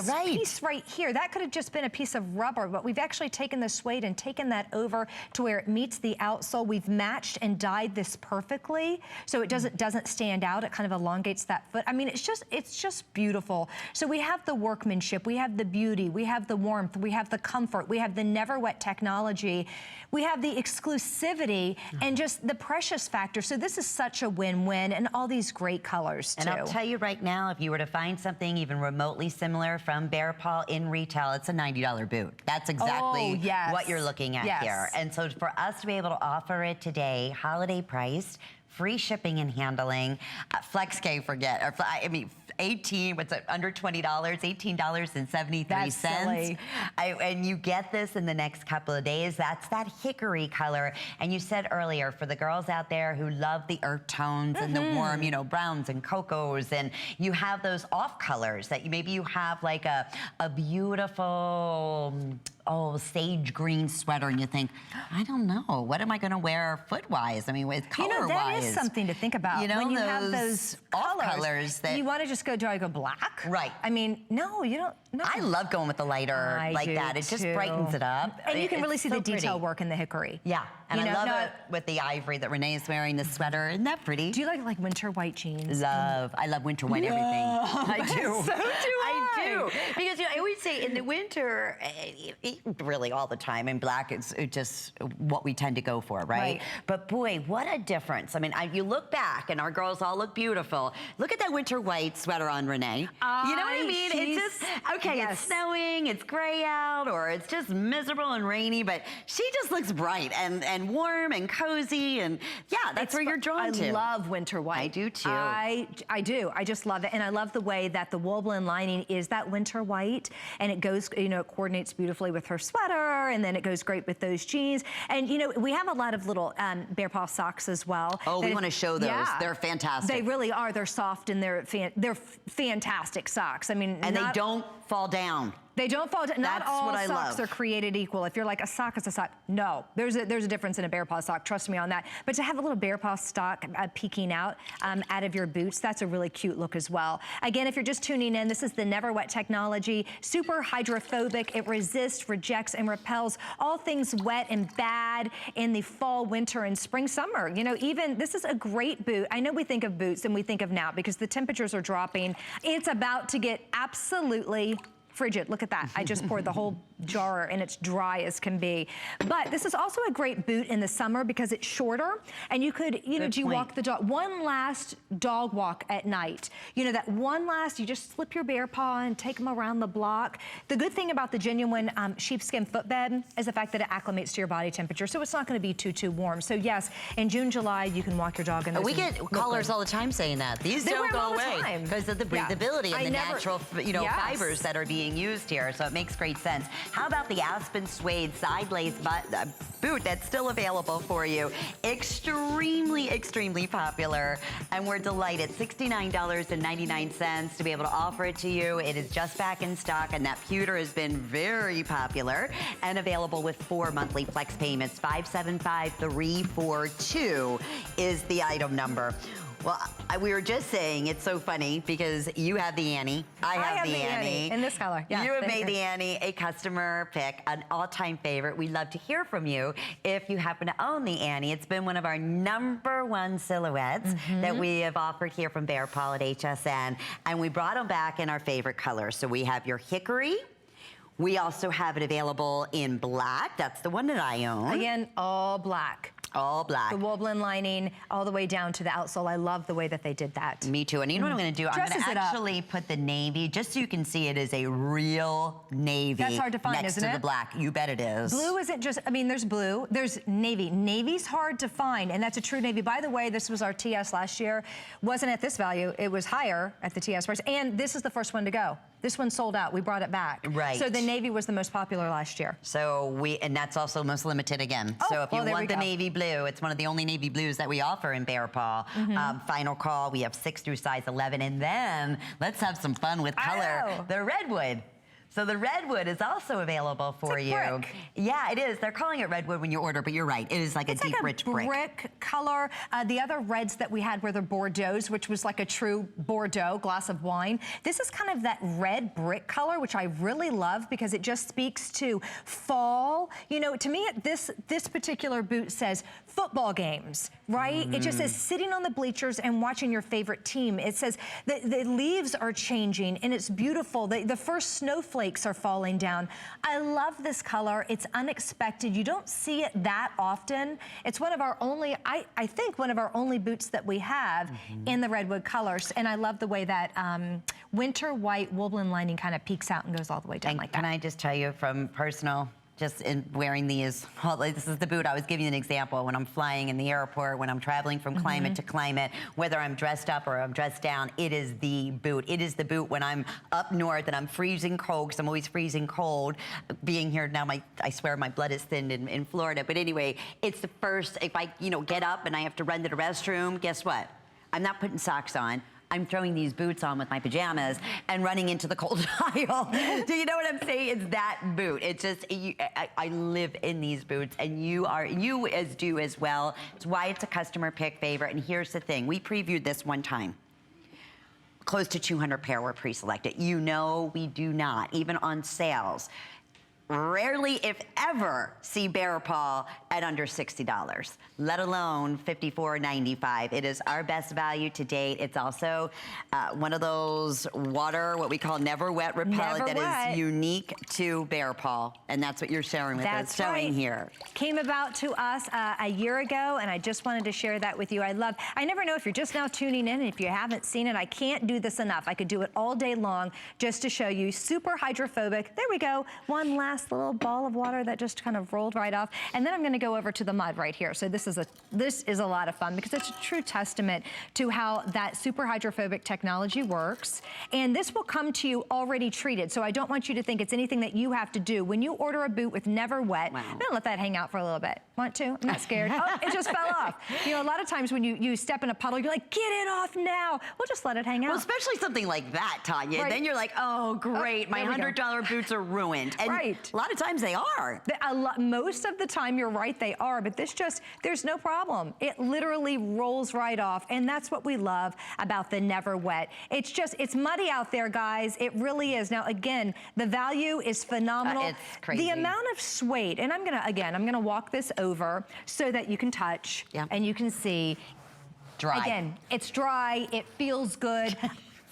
right. piece right here, that could have just been a piece of rubber, but we've actually taken the suede and taken that over to where it meets the outsole. We've matched and dyed this perfectly, so it doesn't stand out. It kind of elongates that foot. I mean, it's just beautiful. So we have the workmanship, we have the beauty, we have the warmth, we have the comfort, we have the never wet technology, we have the exclusivity, and just the precious factor. So this is such a win-win, and all these great colors. And I'll tell you right now, if you were to find something even remotely similar from BEARPAW in retail, it's a $90 boot. That's exactly what you're looking at here. And so for us to be able to offer it today, holiday priced, free shipping and handling, FlexK, I mean, under $20, $18.73. That's silly. And you get this in the next couple of days. That's that hickory color. And you said earlier, for the girls out there who love the earth tones and the warm, you know, browns and cocos, and you have those off colors that maybe you have like a beautiful, sage green sweater, and you think, I don't know, what am I going to wear foot-wise? I mean, with color-wise. You know, that is something to think about. You know, when you have those colors that you want to just go, do I go black? Right. I mean, no, you don't. No. I love going with the lighter like that. It just brightens it up. And you can really see so the detail pretty. work in the hickory. Yeah. And I love it with the ivory that Renee is wearing, the sweater. Isn't that pretty? Do you like winter white jeans? I love winter white everything. I do. So do I. do. Because I always say in the winter, really all the time, in black, it's just what we tend to go for, right? But boy, what a difference. I mean, you look back and our girls all look beautiful. Look at that winter white sweater on Renee. You know what I mean? It's just, okay, it's snowing, it's gray out, or it's just miserable and rainy, but she just looks bright and warm and cozy, and yeah, that's where you're drawn to. I love winter white. I do too. I do. I just love it. And I love the way that the Woblin lining is that winter white, and it goes, you know, it coordinates beautifully with her sweater, and then it goes great with those jeans. And, you know, we have a lot of little BEARPAW socks as well. Oh, we want to show those. Yeah, they're fantastic. They really are. They're soft, and they're fantastic socks. I mean, and they don't fall down. They don't fall down. Not all what socks are created equal. If you're like, a sock is a sock. No, there's a difference in a BEARPAW sock. Trust me on that. But to have a little BEARPAW stock peeking out of your boots, that's a really cute look as well. Again, if you're just tuning in, this is the Never Wet technology. Super hydrophobic. It resists, rejects, and repels all things wet and bad in the fall, winter, and spring, summer. You know, even this is a great boot. I know we think of boots and we think of now because the temperatures are dropping. It's about to get absolutely frigid. Look at that. I just poured the whole jar and it's dry as can be. But this is also a great boot in the summer because it's shorter, and you could, you know, do you walk the dog? One last dog walk at night. You know, that one last, you just slip your BEARPAW and take them around the block. The good thing about the genuine sheepskin footbed is the fact that it acclimates to your body temperature, so it's not going to be too warm. So yes, in June, July, you can walk your dog in those. We get callers all the time saying that. These don't go away because of the breathability and the natural, you know, fibers that are being used here, so it makes great sense. How about the Aspen Suede side lace boot that's still available for you? Extremely, extremely popular, and we're delighted. $69.99 to be able to offer it to you. It is just back in stock, and that pewter has been very popular and available with 4 monthly flex payments. 575342 is the item number. Well, we were just saying, it's so funny because you have the Annie. I have the Annie. In this color. Yeah, you have made the Annie a customer pick, an all-time favorite. We'd love to hear from you if you happen to own the Annie. It's been one of our #1 silhouettes that we have offered here from BEARPAW at HSN. And we brought them back in our favorite colors. So we have your hickory. We also have it available in black. That's the one that I own. Again, all black. All black. The Woblin lining all the way down to the outsole. I love the way that they did that. Me too. And you know what I'm going to do? I'm going to actually put the navy, just so you can see it is a real navy. That's hard to find, next isn't to it? the black. You bet it is. Blue isn't just, I mean, there's blue, there's navy. Navy's hard to find, and that's a true navy. By the way, this was our TS last year. Wasn't at this value. It was higher at the TS price. And this is the first one to go. This one sold out. We brought it back. Right. So the navy was the most popular last year. So and that's also most limited again. So if you want the navy blue, it's one of the only navy blues that we offer in BEARPAW. Final call, we have 6 through size 11. And then let's have some fun with color. The redwood. So the redwood is also available for you. Brick. Yeah, it is. They're calling it redwood when you order, but you're right. It is like a deep, rich brick. Brick color. The other reds that we had were the Bordeaux's, which was like a true Bordeaux glass of wine. This is kind of that red brick color, which I really love because it just speaks to fall. You know, to me, this particular boot says football games, right? It just says sitting on the bleachers and watching your favorite team. It says the leaves are changing and it's beautiful. The first snowflakes are falling down. I love this color. It's unexpected. You don't see it that often. It's one of our only, I think one of our only boots that we have in the redwood colors. And I love the way that winter white Woblin lining kind of peeks out and goes all the way down like that. Can I just tell you from personal, just in wearing these, this is the boot. I was giving you an example. When I'm flying in the airport, when I'm traveling from climate to climate, whether I'm dressed up or I'm dressed down, it is the boot. It is the boot when I'm up north and I'm freezing cold, because I'm always freezing cold. Being here now, I swear my blood is thinned in Florida. But anyway, it's the first, if I get up and I have to run to the restroom, guess what? I'm not putting socks on. I'm throwing these boots on with my pajamas and running into the cold aisle. Do you know what I'm saying? It's that boot. It's just, I live in these boots, and you do as well. It's why it's a customer pick favorite. And here's the thing. We previewed this one time. Close to 200 pair were pre-selected. You know we do not, even on sales. rarely, if ever, see BEARPAW at under $60, let alone $54.95. It is our best value to date. It's also one of those what we call never wet repellent that is unique to BEARPAW, and that's what you're sharing with us, showing here. Came about to us a year ago, and I just wanted to share that with you. I never know if you're just now tuning in, and if you haven't seen it, I can't do this enough. I could do it all day long just to show you. Super hydrophobic. There we go. One last little ball of water that just kind of rolled right off. And then I'm gonna go over to the mud right here. So this is a lot of fun because it's a true testament to how that super hydrophobic technology works. And this will come to you already treated. So I don't want you to think it's anything that you have to do. When you order a boot with Never Wet, I'm gonna let that hang out for a little bit. Want to? I'm not scared. Oh, it just fell off. You know, a lot of times when you step in a puddle, you're like, get it off now. We'll just let it hang out. Well, especially something like that, Tanya. Right. Then you're like, oh, great, my $100 boots are ruined. And a lot of times they are. Most of the time, you're right, they are, but there's no problem. It literally rolls right off, and that's what we love about the Never Wet. It's muddy out there, guys. It really is. Now, again, the value is phenomenal. It's crazy. The amount of suede, and I'm gonna walk this over so that you can touch and you can see. Dry. Again, it's dry, it feels good.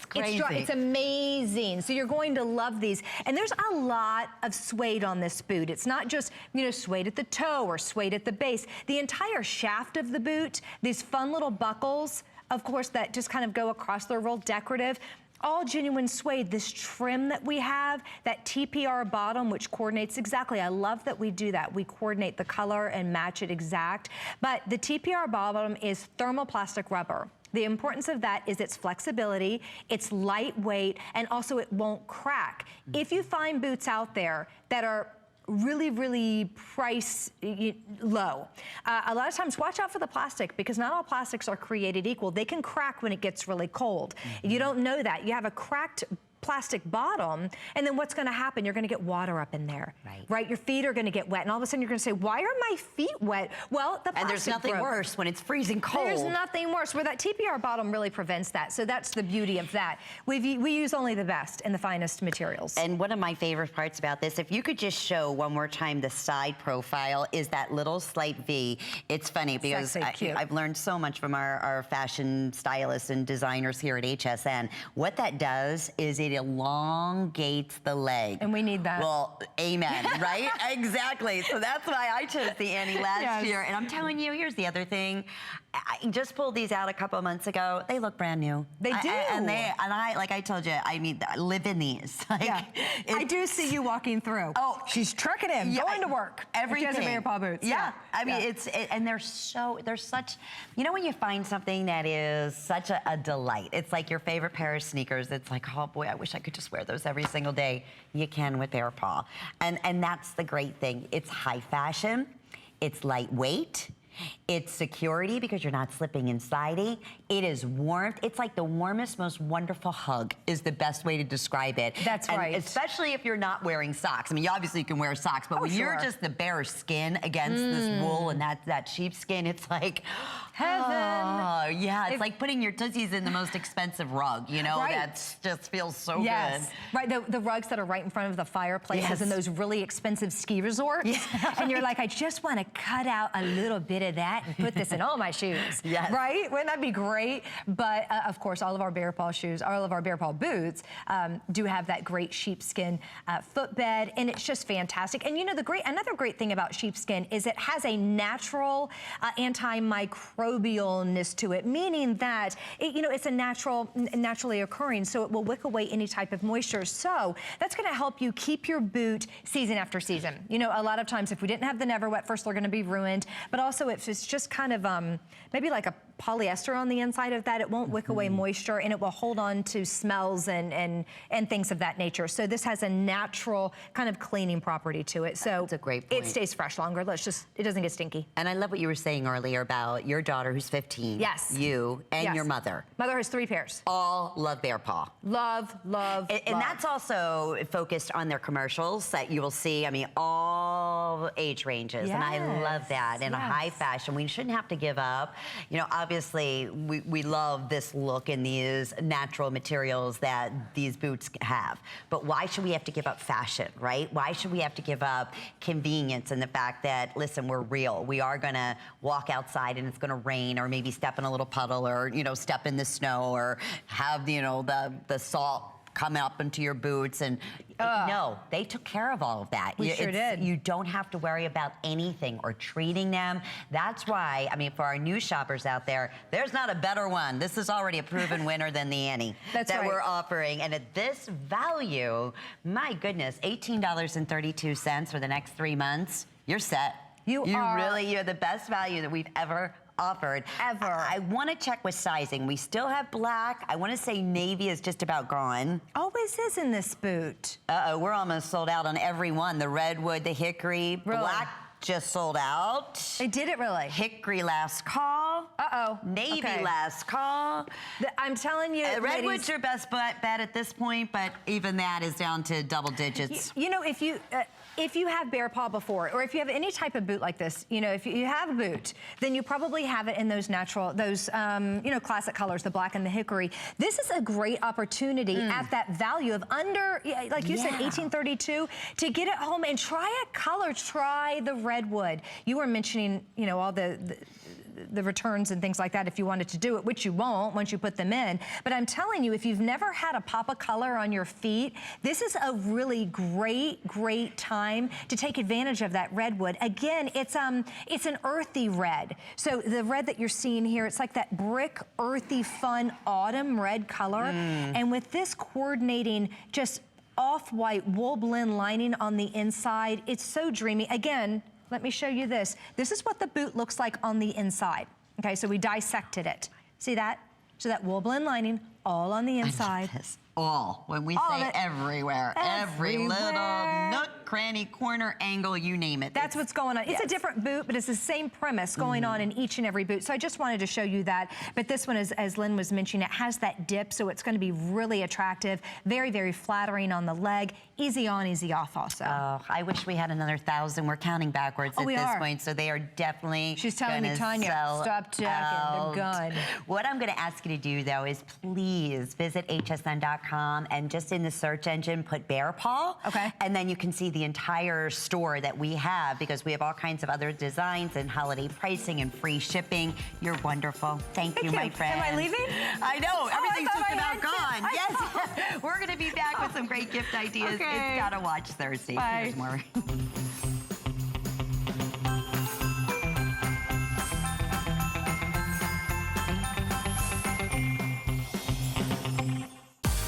Crazy. It's dry. It's amazing. So you're going to love these. And there's a lot of suede on this boot. It's not just, you know, suede at the toe or suede at the base. The entire shaft of the boot, these fun little buckles, of course, that just kind of go across, they're real decorative. All genuine suede. This trim that we have, that TPR bottom, which coordinates exactly. I love that we do that. We coordinate the color and match it exact. But the TPR bottom is thermoplastic rubber. The importance of that is its flexibility, it's lightweight, and also it won't crack. If you find boots out there that are really, really price low. A lot of times, watch out for the plastic because not all plastics are created equal. They can crack when it gets really cold. You don't know that. You have a cracked plastic bottom, and then what's gonna happen? You're gonna get water up in there, right? Your feet are gonna get wet, and all of a sudden you're gonna say, why are my feet wet? Well, the plastic And there's nothing worse when it's freezing cold. There's nothing worse, where that TPR bottom really prevents that. So that's the beauty of that. We use only the best and the finest materials. And one of my favorite parts about this, if you could just show one more time the side profile, is that little slight V. It's funny because I've learned so much from our fashion stylists and designers here at HSN. What that does is it elongates the leg. And we need that. Well, amen, right? Exactly. So that's why I chose the Annie last year. And I'm telling you, here's the other thing. I just pulled these out a couple of months ago. They look brand new. They do. And I, like I told you, I mean, I live in these. Like, I do see you walking through. Oh, she's trucking in, going to work. Everything. She has a BEARPAW boots. Yeah. I mean, and they're such, you know when you find something that is such a delight. It's like your favorite pair of sneakers. It's like, oh boy, I wish I could just wear those every single day. You can with BEARPAW. And that's the great thing. It's high fashion. It's lightweight. It's security because you're not slipping and sliding. It is warmth. It's like the warmest, most wonderful hug is the best way to describe it. That's right. Especially if you're not wearing socks. I mean, obviously you can wear socks, but when you're just the bare skin against this wool and that sheepskin, it's like heaven. Oh, yeah. It's like putting your tootsies in the most expensive rug, you know? That just feels so good. Right, the rugs that are right in front of the fireplaces in those really expensive ski resorts. And you're like, I just want to cut out a little bit of that and put this in all my shoes. Right? Wouldn't that be great? But of course, all of our BEARPAW shoes, all of our BEARPAW boots do have that great sheepskin footbed, and it's just fantastic. And you know, another great thing about sheepskin is it has a natural antimicrobialness to it, meaning that it's a naturally occurring, so it will wick away any type of moisture. So that's going to help you keep your boot season after season. You know, a lot of times if we didn't have the Never Wet, first they're going to be ruined, but also if it's just kind of maybe like a polyester on the inside of that, it won't wick away moisture, and it will hold on to smells and things of that nature. So this has a natural kind of cleaning property to it. So that's a great point. It stays fresh longer. It doesn't get stinky. And I love what you were saying earlier about your daughter who's 15. Yes. You and your mother. Mother has 3 pairs. All love BEARPAW. Love. And that's also focused on their commercials that you will see. I mean, all age ranges. And I love that. In a high fashion, we shouldn't have to give up. You know, obviously obviously, we love this look and these natural materials that these boots have. But why should we have to give up fashion, right? Why should we have to give up convenience and the fact that, listen, we're real. We are going to walk outside and it's going to rain, or maybe step in a little puddle, or, you know, step in the snow, or have, you know, the salt come up into your boots. And no, they took care of all of that. We sure did. You don't have to worry about anything or treating them. That's why, I mean, for our new shoppers out there, there's not a better one. This is already a proven winner than the Annie that we're offering. And at this value, my goodness, $18.32 for the next 3 months, you're set. You're the best value that we've ever offered. I want to check with sizing. We still have black. I want to say navy is just about gone. Always is in this boot. Uh-oh, we're almost sold out on every one. The redwood, the hickory, black just sold out. They did it really. Hickory last call. Uh-oh. Navy last call. I'm telling you, redwood's your best bet at this point, but even that is down to double digits. You know, if you have BEARPAW before, or if you have any type of boot like this, you know, if you have a boot, then you probably have it in those natural, you know, classic colors, the black and the hickory. This is a great opportunity at that value of under, like you said, $18.32, to get it home and try a color, try the redwood. You were mentioning, you know, all the returns and things like that if you wanted to do it, which you won't once you put them in. But I'm telling you, if you've never had a pop of color on your feet, this is a really great time to take advantage of that redwood. Again, it's an earthy red. So the red that you're seeing here, it's like that brick, earthy, fun autumn red color. And with this coordinating just off-white wool blend lining on the inside, it's so dreamy. Again, let me show you this. This is what the boot looks like on the inside. Okay, so we dissected it. See that? So that wool blend lining all on the inside. All. When we say everywhere. Every little nook, cranny, corner, angle, you name it. That's what's going on. It's a different boot, but it's the same premise going on in each and every boot. So I just wanted to show you that. But this one, as Lynn was mentioning, it has that dip, so it's going to be really attractive. Very flattering on the leg. Easy on, easy off also. Oh, I wish we had another 1,000. We're counting backwards at this point, so they are definitely She's telling me, Tanya, stop checking. They're gone. What I'm going to ask you to do, though, is please visit hsn.com and just in the search engine put BEARPAW. Okay. And then you can see the entire store that we have, because we have all kinds of other designs and holiday pricing and free shipping. You're wonderful. Thank you, my friend. Am I leaving? I know. Everything's just about gone. Yes. We're going to be back with some great gift ideas. Okay. It's Gotta Watch Thursday. Bye. Here's more.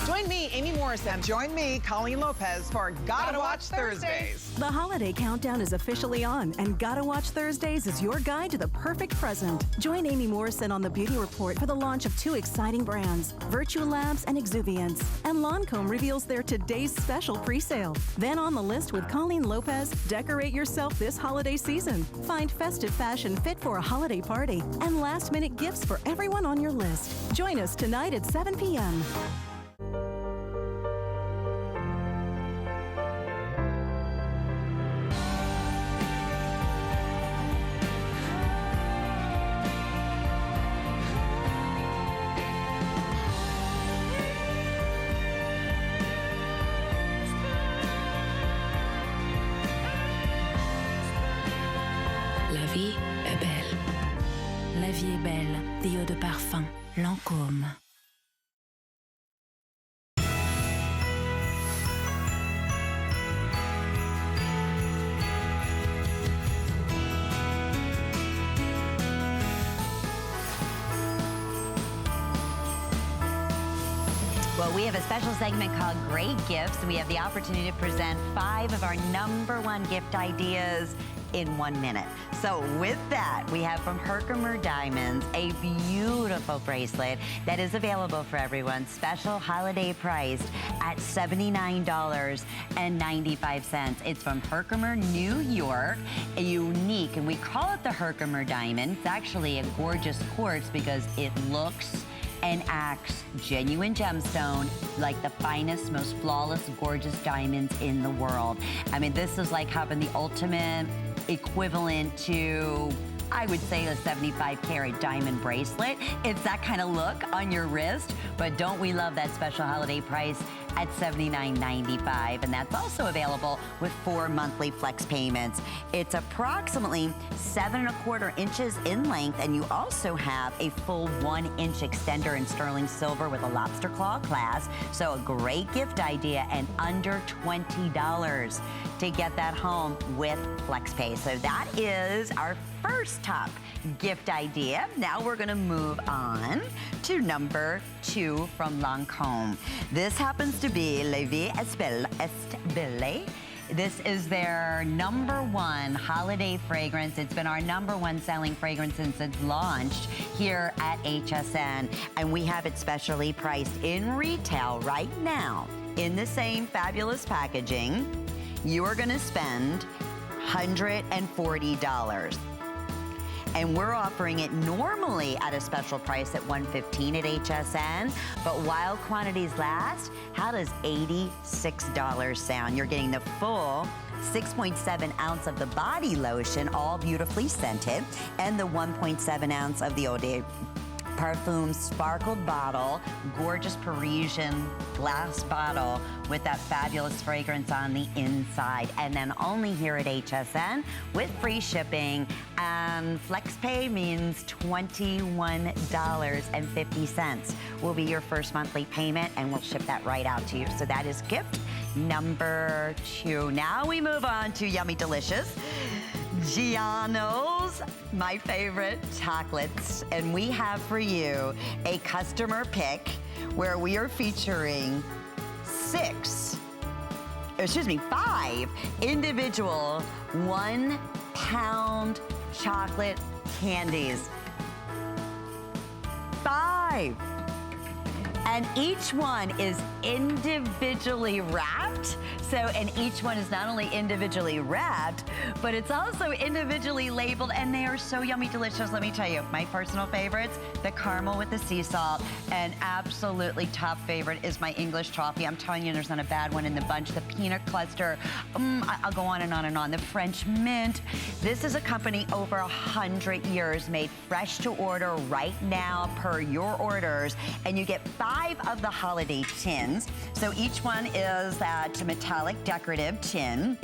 Join me, Amy Morrison. And join me, Colleen Lopez, for Gotta Watch Thursdays. The holiday countdown is officially on, and Gotta Watch Thursdays is your guide to the perfect present. Join Amy Morrison on the Beauty Report for the launch of 2 exciting brands, Virtue Labs and Exuviance. And Lancome reveals their today's special pre-sale. Then on the list with Colleen Lopez, decorate yourself this holiday season. Find festive fashion fit for a holiday party and last-minute gifts for everyone on your list. Join us tonight at 7 p.m. La vie est belle. La vie est belle, des eaux de parfum, Lancôme. Well, we have a special segment called Great Gifts. We have the opportunity to present 5 of our #1 gift ideas in 1 minute. So with that, we have from Herkimer Diamonds a beautiful bracelet that is available for everyone, special holiday priced at $79.95. It's from Herkimer, New York, a unique, and we call it the Herkimer Diamond. It's actually a gorgeous quartz because it looks and acts genuine gemstone, like the finest, most flawless, gorgeous diamonds in the world. I mean, this is like having the ultimate equivalent to I would say a 75-carat diamond bracelet. It's that kind of look on your wrist, but don't we love that special holiday price at $79.95, and that's also available with 4 monthly flex payments. It's approximately 7¼ inches in length, and you also have a full 1-inch extender in sterling silver with a lobster claw clasp, so a great gift idea and under $20 to get that home with FlexPay. So that is our first top gift idea. Now we're gonna move on to number 2 from Lancôme. This happens to be La Vie est Belle. This is their #1 holiday fragrance. It's been our #1 selling fragrance since it's launched here at HSN. And we have it specially priced in retail right now in the same fabulous packaging. You are gonna spend $140. And we're offering it normally at a special price at $115 at HSN, but while quantities last, how does $86 sound? You're getting the full 6.7 ounce of the body lotion, all beautifully scented, and the 1.7 ounce of the Eau de Parfum sparkled bottle, gorgeous Parisian glass bottle with that fabulous fragrance on the inside. And then only here at HSN with free shipping, and FlexPay means $21.50 will be your first monthly payment, and we'll ship that right out to you. So that is gift number 2. Now we move on to Yummy Delicious. Giano's, my favorite chocolates, and we have for you a customer pick where we are featuring 5 individual 1-pound chocolate candies. 5. And each one is individually wrapped. So, and each one is not only individually wrapped, but it's also individually labeled, and they are so yummy delicious. Let me tell you, my personal favorites, the caramel with the sea salt, and absolutely top favorite is my English toffee. I'm telling you, there's not a bad one in the bunch. The peanut cluster, I'll go on and on and on. The French mint. This is a company over 100 years, made fresh to order right now per your orders, and you get 5 of the holiday tins. So each one is that metallic decorative tin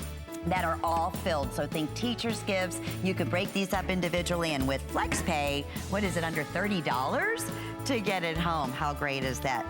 that are all filled. So think teacher's gifts. You could break these up individually, and with FlexPay, what is it, under $30 to get it home? How great is that?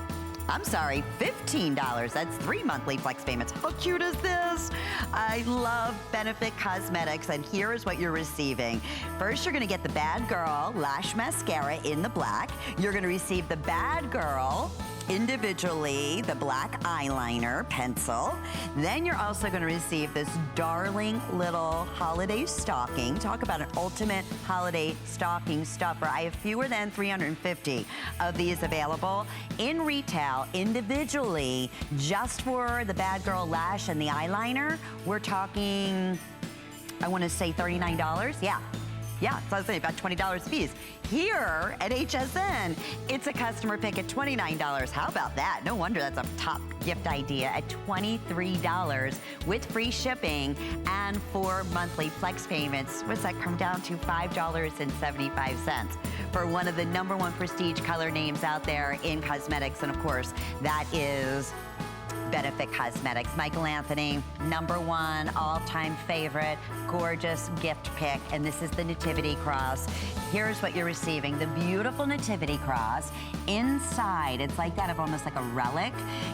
I'm sorry, $15. That's 3 monthly flex payments. How cute is this? I love Benefit Cosmetics, and here is what you're receiving. First, you're gonna get the Bad Girl Lash Mascara in the black. You're gonna receive the Bad Girl individually, the black eyeliner pencil. Then you're also going to receive this darling little holiday stocking. Talk about an ultimate holiday stocking stuffer. I have fewer than 350 of these available in retail individually just for the Bad Girl Lash and the eyeliner. We're talking, I want to say $39. Yeah, so I was saying about $20 fees. Here at HSN, it's a customer pick at $29. How about that? No wonder that's a top gift idea at $23 with free shipping and 4 monthly flex payments. What's that come down to? $5.75 for one of the #1 prestige color names out there in cosmetics. And of course, that is Benefit Cosmetics. Michael Anthony, #1 all-time favorite, gorgeous gift pick, and this is the Nativity Cross. Here's what you're receiving, the beautiful Nativity Cross. Inside, it's like that of almost like a relic.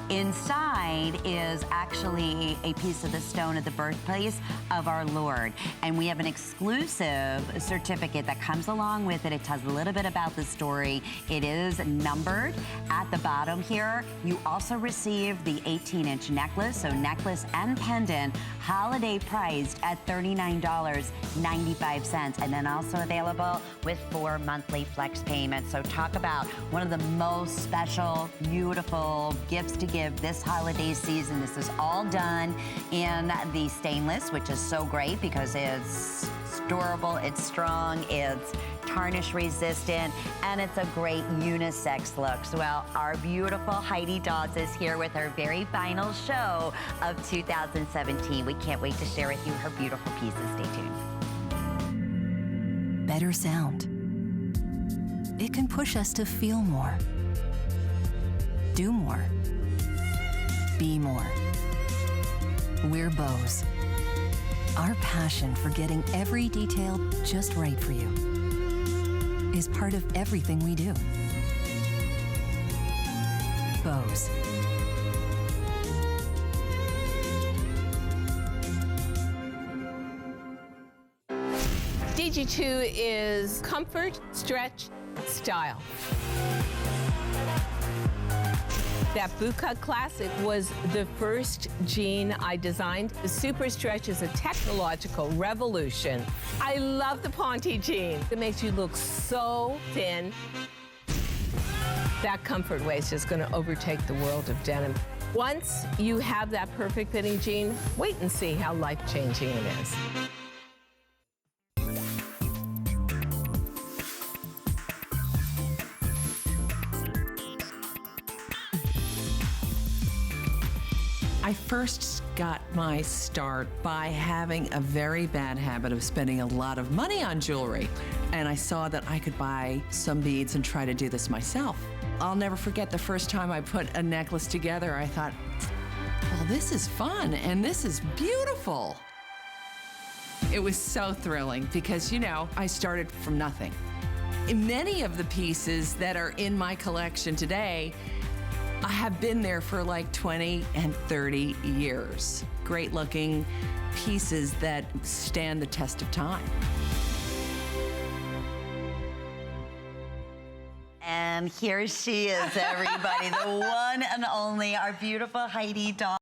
Inside is actually a piece of the stone of the birthplace of our Lord. And we have an exclusive certificate that comes along with it. It tells a little bit about the story. It is numbered at the bottom here. You also receive the 18-inch necklace, so necklace and pendant, holiday priced at $39.95, and then also available with 4 monthly flex payments. So talk about one of the most special, beautiful gifts to give this holiday season. This is all done in the stainless, which is so great because it's durable, it's strong, it's tarnish resistant, and it's a great unisex look. So, well, our beautiful Heidi Dawes is here with her very final show of 2017. We can't wait to share with you her beautiful pieces. Stay tuned. better sound. It can push us to feel more, do more, be more. We're Bose. Our passion for getting every detail just right for you is part of everything we do. Bose. DG2 is comfort, stretch, style. That bootcut classic was the first jean I designed. The Super Stretch is a technological revolution. I love the Ponte jean. It makes you look so thin. That comfort waist is going to overtake the world of denim. Once you have that perfect fitting jean, wait and see how life-changing it is. I first got my start by having a very bad habit of spending a lot of money on jewelry. And I saw that I could buy some beads and try to do this myself. I'll never forget the first time I put a necklace together. I thought, well, this is fun and this is beautiful. It was so thrilling because, you know, I started from nothing. Many of the pieces that are in my collection today I have been there for like 20 and 30 years. Great looking pieces that stand the test of time. And here she is, everybody, the one and only, our beautiful Heidi doll.